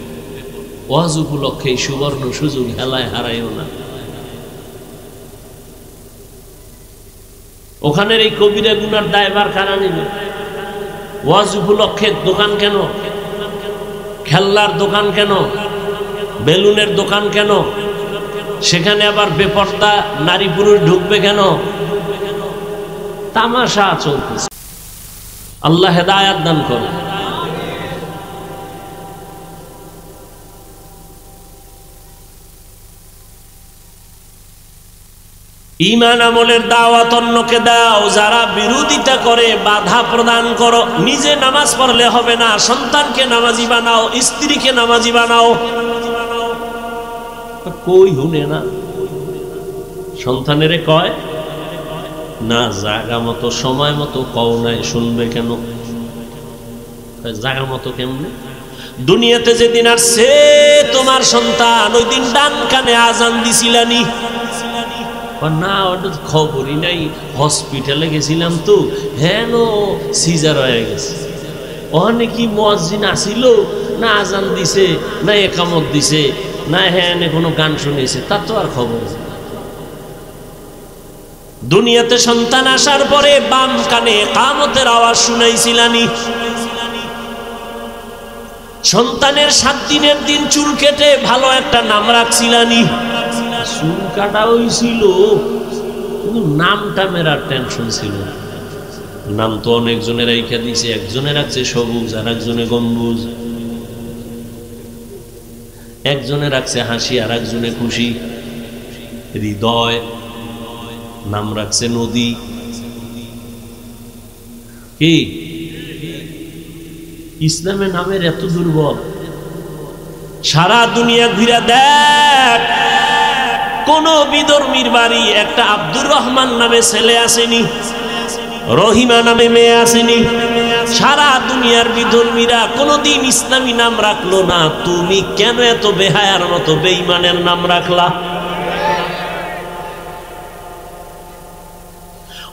ওয়াজ উপলক্ষে এই সুবর্ণ সুযোগ হেলায় হারাইও না। ওখানের এই কবিরা গুনার দায়ভার কারা নেবে? ওয়াজ উপলক্ষে দোকান কেন? খেলনার দোকান কেন? বেলুনের দোকান কেন? সেখানে আবার বেপরদা নারী পুরুষ ঢুকবে কেন? তামাশা চলতেছে। আল্লাহ হেদায়াত দান করে। ঈমান আমলের দাওয়াত অন্যকে দাও, যারা বিরোধিতা করে বাধা প্রদান করো। নিজে নামাজ পড়লে হবে না, সন্তানকে নামাজি বানাও, স্ত্রীকে নামাজি বানাও। কই শুনে না, সন্তানেরে কয় না জায়গা মতো সময় মতো কও নাই, শুনবে কেন? জায়গা মতো কেমনে? দুনিয়াতে যেদিন আসছে তোমার সন্তান, ওই দিন ডান কানে আজান দিছিলানি? না, ওটা খবরই নাই, হসপিটালে গেছিলাম তো, হেন সিজার হয়ে গেছে। ওখানে কি মুয়াজ্জিন আসিল না আজান দিছে না একামত দিছে না হেন কোনো গান শুনেছে, তার তো আর খবর। দুনিয়াতে সন্তান আসার পরে বাম কানে কামতের আওয়াজ শুনাইছিলানি? সন্তানের 7 দিনের দিন চুল কেটে ভালো একটা নাম রাখছিলানি? চুল কাটা হয়েছিল, কিন্তু নামটা মেরার টেনশন ছিল। নাম তো অনেকজনে রাইখা দিছে, একজনে রাখছে সবুজ, আর একজনে গম্বুজ, একজনে রাখছে হাসি, আর একজনে খুশি। হৃদয় নাম রাখছে নদী। কি ইসলামে নামের এত দুর্বল? সারা দুনিয়া ঘুরে দেখ, কোন বিধর্মীর বাড়ি একটা আব্দুর রহমান নামে ছেলে আসেনি, রহিমা নামে মেয়ে আসেনি। সারা দুনিয়ার বিধর্মীরা কোনদিন ইসলামী নাম রাখলো না। তুমি কেন এত বেহায়ার মতো বেঈমানের নাম রাখলা?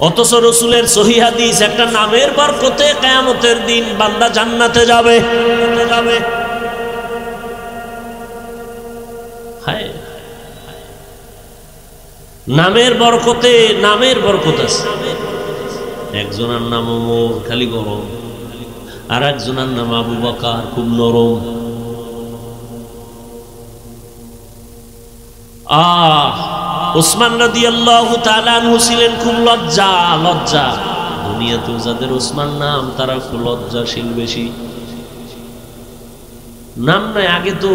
অথচ রাসূলের সহিহ হাদিস, একটা নামের বরকতে কিয়ামতের দিন বান্দা জান্নাতে যাবে। হায়, নামের বরকতে, নামের বরকত আছে। একজনের নাম ওমর, খালি গরম, আর একজনের নাম আবু বকর, খুব নরম। উসমান রাদিয়াল্লাহু তাআলা আনহু ছিলেন খুব লজ্জা। দুনিয়াতেও যাদের ওসমান নাম তারা একটু লজ্জাশীল বেশি। নাম নাই, আগে তো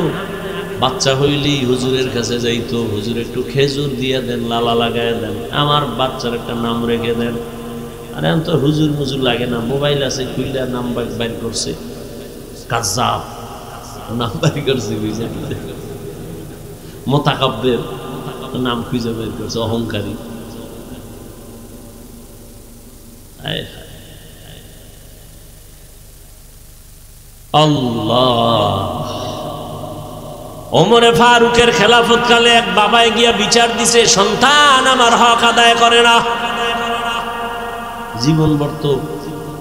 বাচ্চা হইলেই হুজুরের কাছে যাইতো, হুজুর একটু খেজুর দিয়ে দেন, লালা লাগায় দেন, আমার বাচ্চার একটা নাম রেখে দেন। আর এখন তো হুজুর মুজুর লাগে না, মোবাইল আছে, খুললে নাম বাইর করছে, কাজ্জাব নাম বাইর করছে, মোতাকাব্বির নাম খুঁজে বের করছে, অহংকারী। আল্লাহ। ওমরে ফারুকের খেলাফত কালে এক বাবায় গিয়া বিচার দিছে, সন্তান আমার হক আদায় করে না। জীবন বর্ত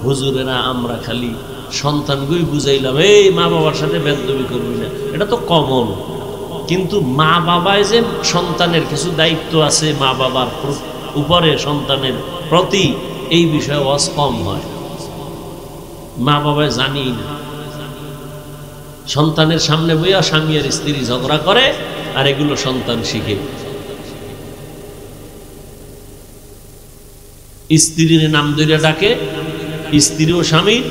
হুজুরেরা আমরা খালি সন্তানগুই বুঝাইলাম, এই মা বাবার সাথে বেদবি করবি না, এটা তো কমন। কিন্তু মা বাবায় যে সন্তানের কিছু দায়িত্ব আছে মা বাবার উপরে সন্তানের প্রতি, এই বিষয়ে ওয়াজ কম হয়। মা বাবায় জানি না, সন্তানের সামনে বইয়া স্বামী আর স্ত্রী ঝগড়া করে, আর এগুলো সন্তান শিখে। স্ত্রীর নাম ধরে ডাকে, স্ত্রীও স্বামীর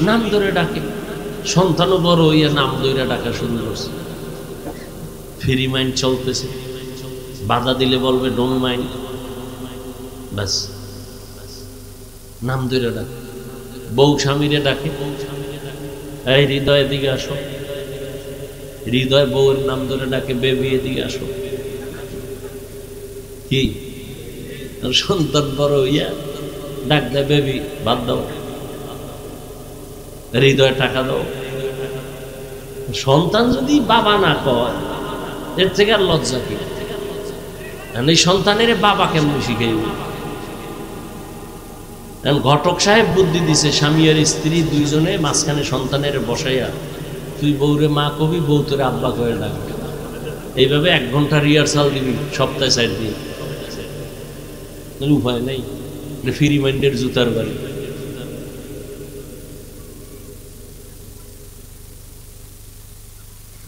নাম ধরে ডাকে, সন্তানও বড় হইয়া নাম ধরে ডাকা শুরু করছে। ফ্রি মাইন্ড চলতেছে, বাধা দিলে বলবে ডোন্ট মাইন্ড, ব্যাস নাম ধরে ডাকে। বউ স্বামীরে ডাকে, এই হৃদয় দিকে আসো, হৃদয় বউয়ের নাম ধরে ডাকে, বেবি এদিকে আসো। কি সন্তান বড় হইয়া ডাক দেয়, বেবি বাদ দাও, হৃদয় টাকা দাও। সন্তান যদি বাবা না কয়, এর থেকে আর লজ্জা কি? এই সন্তানের বাবা কেমন শিখাইব? ঘটক সাহেব বুদ্ধি দিছে, স্বামী আর স্ত্রী দুইজনে মাঝখানে সন্তানের বসাইয়া, তুই বউরে মা কবি, বউ তোরে আব্বা করে ডাকবে। এইভাবে 1 ঘন্টা রিহার্সাল দিবি সপ্তাহে 4 দিন। উপায় নাই, ফ্রি মাইন্ডের জুতার বাড়ি।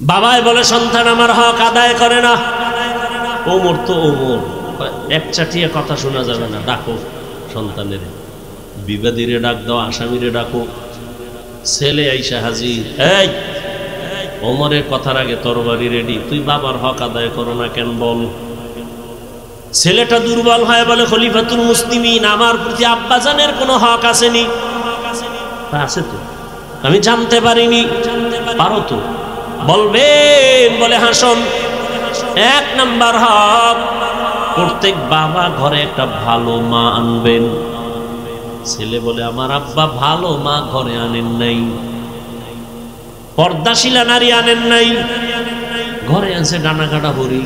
বাবাই বলে সন্তান আমার হক আদায় করে না। ওমর তো ওমর, এক চাটিয়া কথা শোনা যাবে না, ডাকো সন্তানের, বিবাদীরে ডাক দাও, আসামিরে ডাকো। ছেলে আইসা হাজির, এই ওমরের কথার আগে তরবারি রেডি, তুই বাবার হক আদায় করো না কেন বল? ছেলেটা দুর্বল হয় বলে, খলিফাতুল মুসলিমিন, আমার প্রতি আব্বাজানের কোনো হক আসেনি? আছে তো, আমি জানতে পারিনি। পারো তো, বলবেন বলে হাসন। 1 নাম্বার হক, প্রত্যেক বাবা ঘরে একটা ভালো মা আনবেন। ছেলে বলে, আমার আব্বা ভালো মা ঘরে আনেন নাই, পর্দাশীলা নারী আনেন নাই, ঘরে আনছে ডানা কাটা হরি।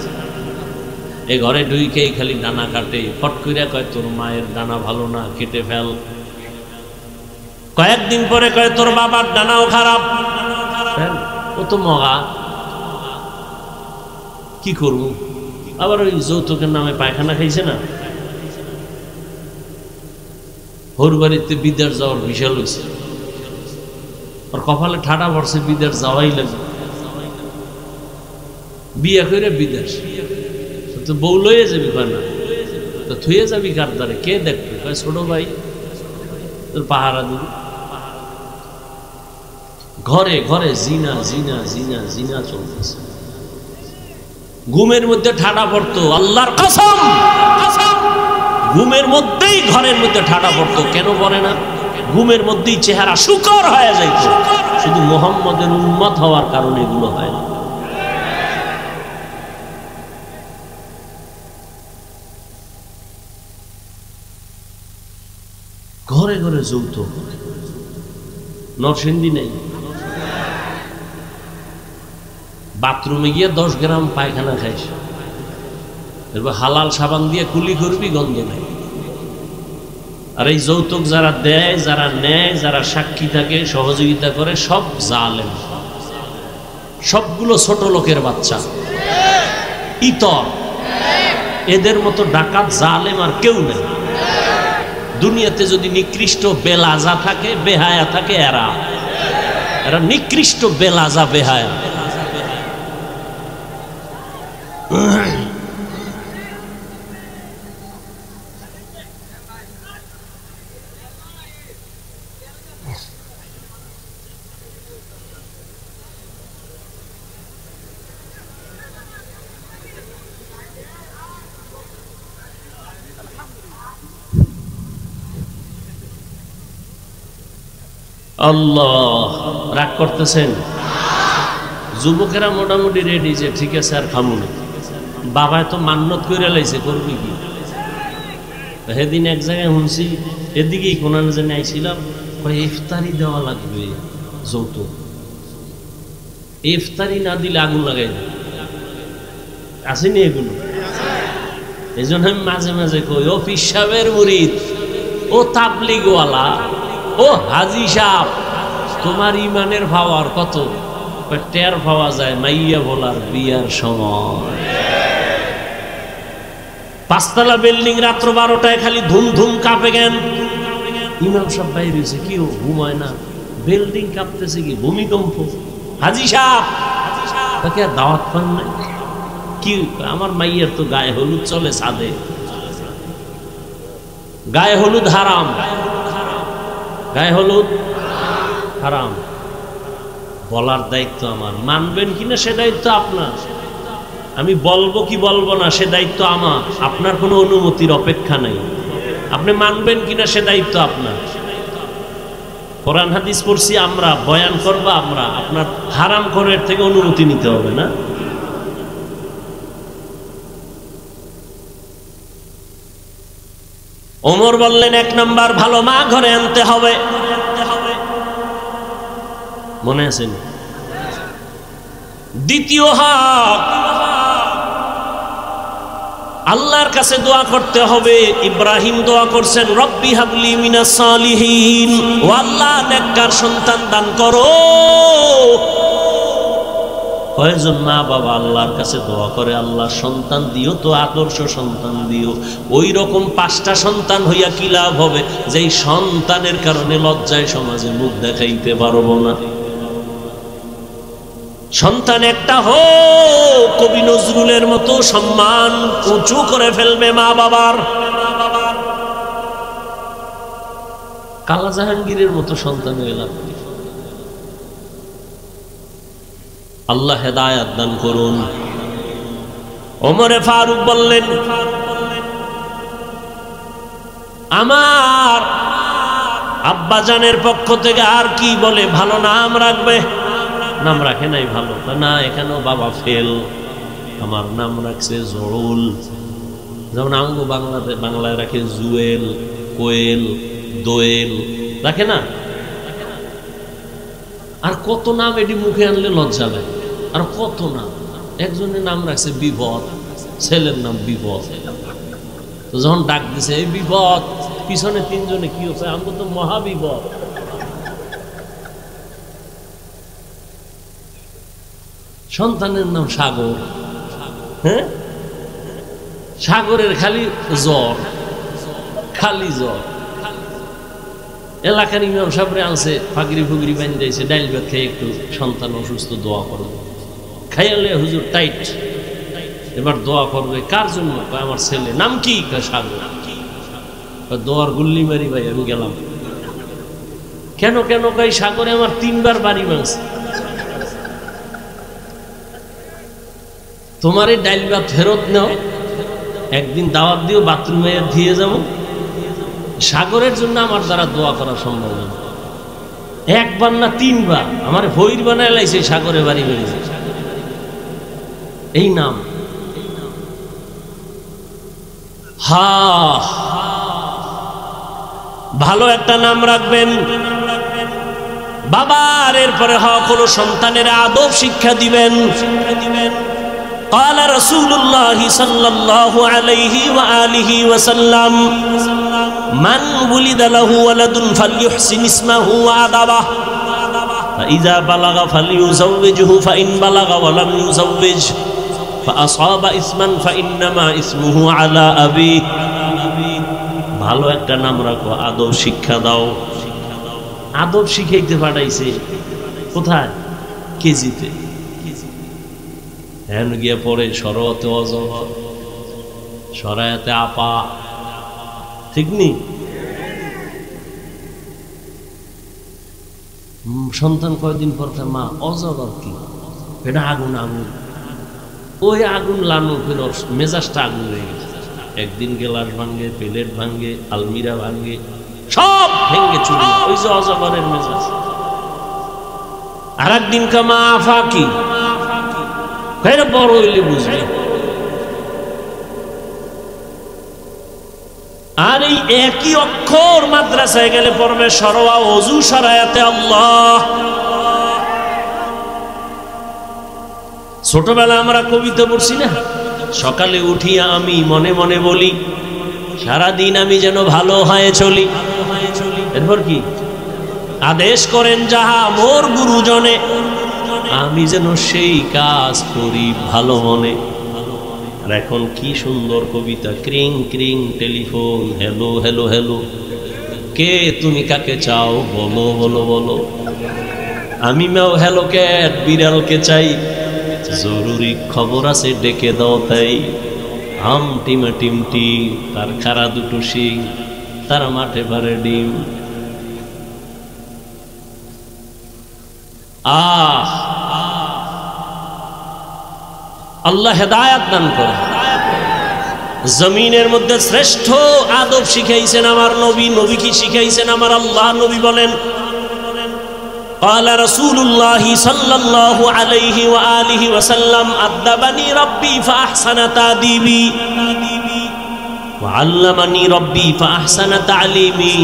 এ ঘরে ঢুইকেই খালি ডানা কাটে, ফট কইরা কয় তোর মায়ের ডানা ভালো না, কেটে ফেল। কয়েকদিন পরে কয় তোর বাবার ডানাও খারাপ, ও তো মগা, কি করবো? আবার ওই যৌতুকের নামে পায়খানা খাইছে না, ওর বাড়িতে বিদেশ যাওয়ার বিশাল হয়েছে, ওর কপালে ঠাডা পড়ছে, বিদেশ যাওয়াই লাগবে। বিয়ে করে বিদেশ, তো বউ লইয়ে যাবি, কয় না, তো থুয়ে যাবি কার দ্বারে, কে দেখবে? কয় ছোট ভাই, তোর পাহারা দিবি। ঘরে ঘরে জিনা জিনা জিনা জিনা চলতেছে। ঘুমের মধ্যে ঠাডা পড়তো, আল্লাহর কসম, ঘুমের মধ্যেই ঘরের মধ্যে ঠাডা পড়তো। কেন পড়ে না? ঘুমের মধ্যেই চেহারা শুকর হয়ে যাইত। শুধু মুহাম্মদের উম্মত হওয়ার কারণে এগুলো হয় না। ঘরে ঘরে যৌতুক, নরসিংদী নেই, বাথরুমে গিয়ে 10 গ্রাম পায়খানা খাইস, এরপর হালাল সাবান দিয়ে কুলি করবি, গন্ধ নেই। আর এই যৌতুক যারা দেয়, যারা নেয়, যারা সাক্ষী থাকে, সহযোগিতা করে, সব জালেম, সবগুলো ছোট লোকের বাচ্চা, ইতর। এদের মতো ডাকাত জালেম আর কেউ নেই দুনিয়াতে। যদি নিকৃষ্ট বেলাজা থাকে, বেহায়া থাকে, এরা নিকৃষ্ট বেলাজা, বেহায়া। আল্লাহ, রাগ করতেছেন? যুবকেরা মোটামুটি রেডি যে ঠিক আছে আর খামু না। বাবায় তো মান্যত করে লাইছে, করবি কি? সেদিন এক জায়গায় শুনছি, এদিকেই কোনান জানি আইছিলাম, ইফতারি দেওয়া লাগবে যৌতুক, ইফতারি না দিলে আগুন লাগাই দেবে। আসেনি এগুলো? এই জন্য আমি মাঝে মাঝে কই, ও পীর সাহেবের মুরিদ, ও তাবলিগওয়ালা, ও হাজি সাহেব, তোমার ইমানের পাওয়ার কত টের পাওয়া যায় মাইয়া বলার বিয়ার সময়। পাঁচতলা বিল্ডিং রাত্র 12টায় খালি ধুম ধুম কাঁপে গেন। ইমাম সাহেব বাইরে হয়েছে, কি ও ঘুমায় না? বিল্ডিং কাঁপতেছে, কি ভূমিকম্প? হাজি সাহেব, তাকে আর দাওয়াত পান নাই? কি আমার মাইয়ার তো গায়ে হলুদ চলে ছাদে, গায়ে হলুদ হারাম, গায়ে হলুদ হারাম। বলার দায়িত্ব আমার, মানবেন কিনা সে দায়িত্ব আপনার। আমি বলবো কি বলবো না সে দায়িত্ব আমার, আপনার কোনো অনুমতির অপেক্ষা নাই। আপনি মানবেন কিনা সে দায়িত্ব আপনার। কোরআন হাদিস পড়ছি আমরা, বয়ান করবা আমরা, আপনার হারাম করার থেকে অনুমতি নিতে হবে না। ওমর বললেন, 1 নাম্বার ভালো মা ঘরে আনতে হবে। মনে আছেন? দ্বিতীয় হক, আল্লাহর কাছে দোয়া করতে হবে। ইব্রাহিম দোয়া করছেন, রব্বি হাবলি মিনাস সালিহিন, ও আল্লাহ নেককার সন্তান দান করো। কয়েকজন মা বাবা আল্লাহর কাছে দোয়া করে, আল্লাহ সন্তান দিও তো, আদর্শ সন্তান দিও। ওই রকম 5টা সন্তান হইয়া কি লাভ হবে, যেই সন্তানের কারণে লজ্জায় সমাজে মুখ দেখাইতে পারবো না। সন্তান একটা হোক, কবি নজরুলের মতো সম্মান উঁচু করে ফেলবে মা বাবার। কালা জাহাঙ্গীরের মতো সন্তান এলাম। আল্লাহ হেদায়াত দান করুন। ওমরে ফারুক বললেন, আমার আব্বাজানের পক্ষ থেকে আর কি বলে ভালো নাম রাখবে? নাম রাখে নাই ভালো না, এখানেও বাবা ফেল, আমার নাম রাখছে জরুল। যেমন আমগো বাংলায় রাখে জুয়েল, কোয়েল, দোয়েল, রাখে না? আর কত নাম এটি মুখে আনলে লজ্জা লাগে। আর কত নাম, একজনের নাম রাখছে বিপদ, ছেলের নাম বিপদ। তো যখন ডাক দিছে এই বিপদ, পিছনে 3 জনে কি হচ্ছে, আমগো তো মহাবিপদ। সন্তানের নাম সাগর, হ্যাঁ, সাগরের খালি জ্বর, খালি জ্বর। এলাকার ইমাম সাহেবরে আনছে, ফাগরি ফুগরি বান দিয়েছে, ডাইল ভাত খেয়ে একটু সন্তান অসুস্থ, দোয়া করবে। খাইলে হুজুর টাইট, এবার দোয়া করবে। কার জন্য? আমার ছেলে। নাম কি? সাগর। দোয়ার গুল্লি মারি ভাই, আমি গেলাম। কেন কেন কই সাগরে আমার 3 বার বাড়ি ভাঙছে। তোমার এই ডাইল ভাত ফেরত নাও, একদিন দাওয়াত দিও, বাথরুমে দিয়ে যাবো। সাগরের জন্য আমার দ্বারা দোয়া করা সম্ভব না। 1 বার না 3 বার আমার ভৈর বানায় লাইছে, সাগরে বাড়ি বেরিয়েছে। এই নাম ভালো একটা নাম রাখবেন বাবার। এরপরে হলো সন্তানের আদব শিক্ষা দিবেন। قال رسول الله صلى الله عليه وآله وسلم من ولد له ولد فليحسن اسمه وأدبه فإذا بلغ فليزوجه فإن بلغ ولم يزوج فأصاب اسما فإنما اسمه على أبيه। ভালো একটা নাম রাখো, আদব শিক্ষা দাও। আদব শিখাইতে পাঠাইছে কোথায়? কেজিতে। হ্যান গিয়ে পড়ে সরতে অজহর, সরায়াতে আপা, ঠিক নি? সন্তান কয়েকদিন পর মা অজগর কি? এটা আগুন, আগুন। ওই আগুন লানো ফের মেজাজটা আগুন হয়ে গেছে। একদিন গ্লাস ভাঙ্গে, প্লেট ভাঙ্গে, আলমিরা ভাঙ্গে, সব ভেঙ্গে চুরি, ওই যে অজগরের মেজাজ। আর একদিন কামা আফাকি, বড় হইলে বুঝবে। আর এই একই অক্ষর মাদ্রাসায় গেলে পড়বে সরওয়া ওযু সরায়াতে আল্লাহ। ছোটবেলা আমরা কবিতা পড়ছি না, সকালে উঠিয়া আমি মনে মনে বলি সারাদিন আমি যেন ভালো হয়ে চলি। এরপর কি আদেশ করেন যাহা মোর গুরুজনে, আমি যেন সেই কাজ করি ভালো মনে। আর এখন কি সুন্দর কবিতা, ক্রিং ক্রিং টেলিফোন, হ্যালো হ্যালো হ্যালো, কে তুমি কাকে চাও বলো বলো বলো, আমি মেও হ্যালো ক্যাট বিড়ালকে চাই, জরুরি খবর আছে ডেকে দাও তাই। আম টিমা টিমটি তার খাড়া দুটো শিং, তার মাঠে পারে ডিম। আল্লাহ হেদায়াত দান করে। জমিনের মধ্যে শ্রেষ্ঠ আদব শিখাইছেন আমার নবী। নবী কি শিখাইছেন আমার আল্লাহ? নবী বলেন قال رسول الله صلى الله عليه وآله وسلم أدبني ربي فأحسن تأديبي وعلمني ربي فأحسن تعليمي।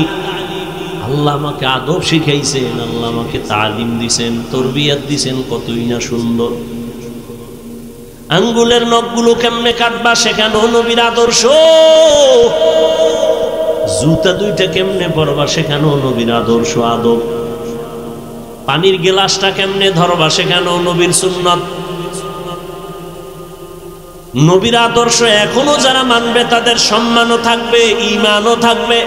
আল্লাহ আমাকে আদব শিখাইছেন, আল্লাহ আমাকে তালিম দিছেন, তরবিয়ত দিছেন, কতই না সুন্দর। আঙ্গুলের নখগুলো কেমনে কাটবা সেখানেও নবীর আদর্শ, জুতা দুইটা কেমনে পরবা সেখানেও নবীর আদর্শ আদব, পানির গ্লাসটা কেমনে ধরবা সেখানেও নবীর সুন্নাত। নবীর আদর্শ এখনো যারা মানবে তাদের সম্মানও থাকবে, ঈমানও থাকবে।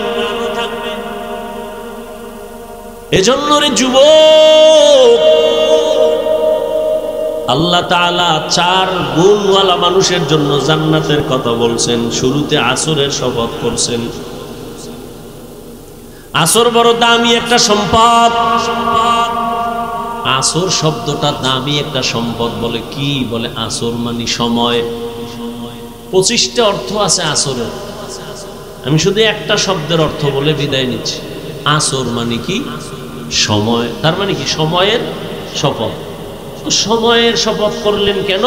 এজন্য রে যুবক, আল্লাহ তাআলা 4 গুণওয়ালা মানুষের জন্য জান্নাতের কথা বলছেন। শুরুতে আসরের শপথ করছেন। আসর বড় দামি একটা সম্পদ। আসর শব্দটা দামি একটা সম্পদ বলে কি? বলে আসর মানে সময়। 25টা অর্থ আছে আসরের, আমি শুধু একটা শব্দের অর্থ বলে বিদায় নিচ্ছি। আসর মানে কি? সময়। তার মানে কি? সময়ের শপথ। সময়ের শপথ করলেন কেন?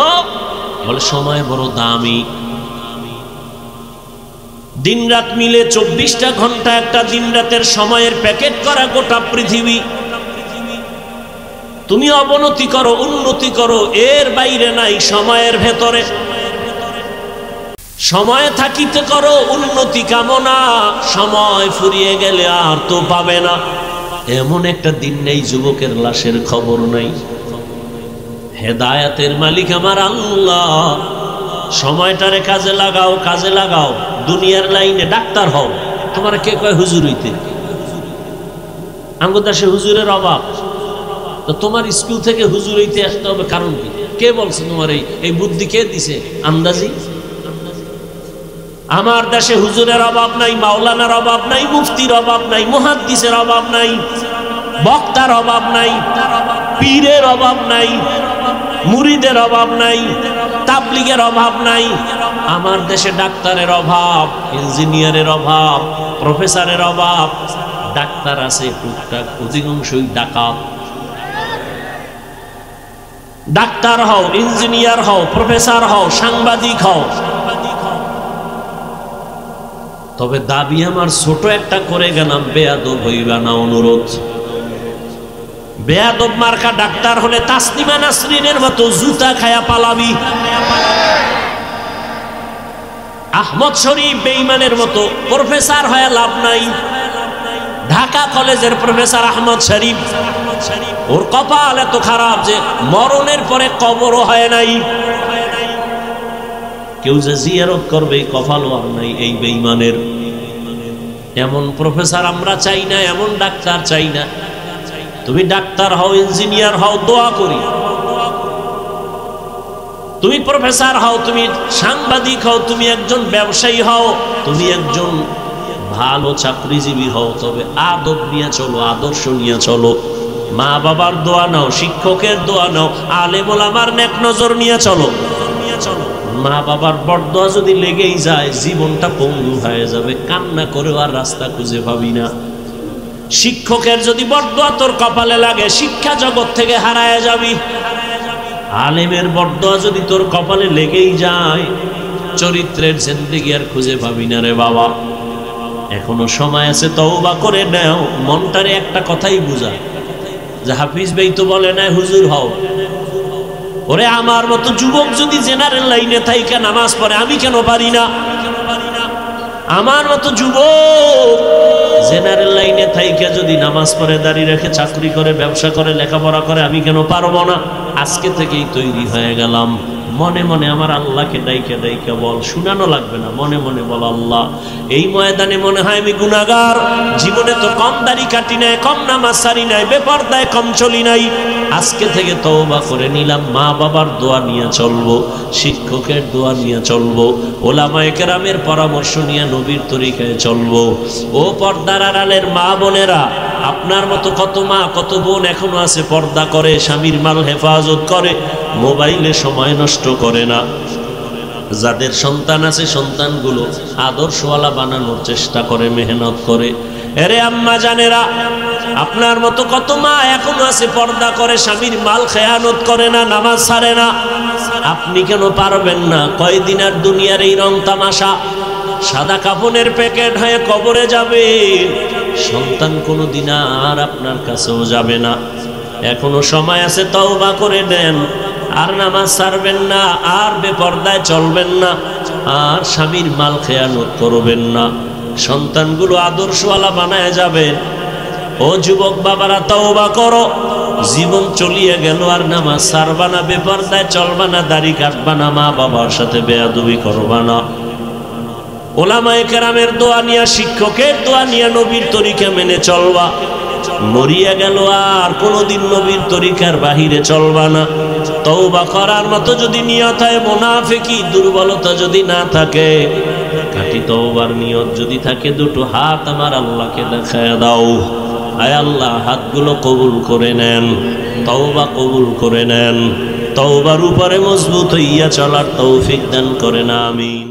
বলে সময় বড় দামি। দিন রাত মিলে 24টা ঘন্টা একটা দিন রাতের সময়ের প্যাকেট করা গোটা পৃথিবী। তুমি অবনতি করো উন্নতি করো, এর বাইরে নাই, সময়ের ভেতরে। সময় থাকিতে করো উন্নতি কামনা, সময় ফুরিয়ে গেলে আর তো পাবে না। এমন একটা দিন নেই যুবকের লাশের খবর নাই। হেদায়েতের মালিক আমার আল্লাহ। সময়টারে কাজে লাগাও, কাজে লাগাও। দুনিয়ার লাইনে ডাক্তার হও। তোমার কে কয় হুজুর হইতে? আমগো দেশে হুজুরের অভাব, তো তোমার স্কুল থেকে হুজুর হইতে আসতে হবে কারণ কি? কে বলছে তোমার এই বুদ্ধি কে দিছে? আন্দাজি। আমার দেশে হুজুরের অভাব নাই, মাওলানার অভাব নাই, মুফতির অভাব নাই, মুহাদ্দিসের অভাব নাই, বক্তার অভাব নাই, পীরের অভাব নাই, মুরিদের অভাব নাই, তাবলিগের অভাব নাই। আমার দেশে ডাক্তারের অভাব, ইঞ্জিনিয়ারের অভাব, প্রফেসরের অভাব। ডাক্তার আছে টুকটাক, অধিকাংশই ডাকাত। ডাক্তার হও, ইঞ্জিনিয়ার হও, প্রফেসর হও, সাংবাদিক হও, তবে দাবি আমার ছোট একটা করে গেলাম, বেয়াদব হইবা না অনুরোধ। বেয়াদব মার্কা ডাক্তার হলে তাসলিমা নাসরিনের মতো জুতা খায়া পালাবি। আহমদ শরীফ বেঈমানের মতো প্রফেসর হয়ে লাভ নাই। ঢাকা কলেজের প্রফেসর আহমদ শরীফ, ওর কপাল এত খারাপ যে মরণের পরে কবরও হয় নাই। কেউ যে জিয়ারত করবে কপালও আর নাই এই বেঈমানের। এমন প্রফেসর আমরা চাই না, এমন ডাক্তার চাই না। তুমি ডাক্তার হও, ইঞ্জিনিয়ার হও, দোয়া করি। তুমি প্রফেসর হও, তুমি সাংবাদিক হও, তুমি একজন ব্যবসায়ী হও, তুমি একজন ভালো চাকরিজীবী হও, তবে আদব নিয়ে চলো, আদর্শ নিয়ে চলো। মা বাবার দোয়া নাও, শিক্ষকের দোয়া নাও, আলেম ওলামার নেক নজর নিয়ে চলো। মা বাবার বরদোয়া যদি লেগেই যায় জীবনটা পঙ্গু হয়ে যাবে, কান্না করেও আর রাস্তা খুঁজে পাবি না। শিক্ষকের যদি বরদোয়া তোর কপালে লাগে শিক্ষা জগৎ থেকে হারায় যাবি। আলেমের বরদোয়া যদি তোর কপালে লেগেই যায় চরিত্রের জিন্দেগি আর খুঁজে পাবি না রে বাবা। এখনো সময় আছে, তওবা করে নাও। মনটারে একটা কথাই বুঝা যে হাফিজ ভাই তো বলে না হুজুর হও। ওরে আমার মতো যুবক যদি জেনারেল লাইনে থাইকা নামাজ পড়ে আমি কেন পারি না? আমার মতো যুবক জেনারেল লাইনে থাইকা যদি নামাজ পড়ে, দাঁড়িয়ে রেখে চাকরি করে, ব্যবসা করে, লেখাপড়া করে আমি কেন পারবো না? আজকে থেকেই তৈরি হয়ে গেলাম। মনে মনে আমার আল্লাহকে ডাইকা ডাইকা বল, শুনানো লাগবে না, মনে মনে বল আল্লাহ এই ময়দানে মনে হয় আমি গুনাহগার, জীবনে তো কম দাড়ি কাটি নাই, কম নামাজ সারি নাই, বেপরদায় কম চলি নাই। আজকে থেকে তওবা করে নিলাম, মা বাবার দোয়া নিয়ে চলবো, শিক্ষকের দোয়া নিয়ে চলবো, ওলামায়ে কেরামের পরামর্শ নিয়ে নবীর তরিকায় চলবো। ও পর্দার আড়ালের মা বোনেরা, আপনার মতো কত মা কত বোন এখনো আছে পর্দা করে, স্বামীর মাল হেফাজত করে, মোবাইলে সময় নষ্ট করে না। যাদের সন্তান আছে সন্তানগুলো আদর্শওয়ালা বানানোর চেষ্টা করে, মেহনত করে। এরে আম্মা জানেরা, আপনার মতো কত মা এখনো আছে পর্দা করে, স্বামীর মাল খেয়ানত করে না, নামাজ ছাড়ে না। আপনি কেন পারবেন না? কয়দিন আর দুনিয়ার এই রং তামাশা, সাদা কাফনের প্যাকেট হয়ে কবরে যাবে, সন্তান কোনো দিন আর আপনার কাছেও যাবে না। এখনো সময় আছে, তওবা করে দেন। আর নামাজ ছাড়বেন না, আর বেপরদায় চলবেন না, আর স্বামীর মাল খেয়ানত করবেন না, সন্তানগুলো আদর্শওয়ালা বানায় যাবেন। ও যুবক বাবারা, তওবা করো। জীবন চলিয়ে গেল আর নামাজ ছাড়বা না, বেপরদায় চলবা না, দাড়ি কাটবা না, মা বাবার সাথে বেয়াদবি করবা না। ওলামায়ে কেরামের দোয়া নিয়া, শিক্ষকের দোয়া নিয়া নবীর তরিকা মেনে চলবা। মরিয়া গেল আর কোনোদিন নবীর তরিকার বাহিরে চলবা না। তওবা করার মতো যদি নিয়ত হয়, মুনাফিকি দুর্বলতা যদি না থাকে, খাঁটি তওবার নিয়ত যদি থাকে, দুটো হাত আমার আল্লাহকে দেখায় দাও। আয় আল্লাহ, হাতগুলো কবুল করে নেন, তওবা কবুল করে নেন, তওবার উপরে মজবুত হইয়া চলার তৌফিক দান করেন, আমিন।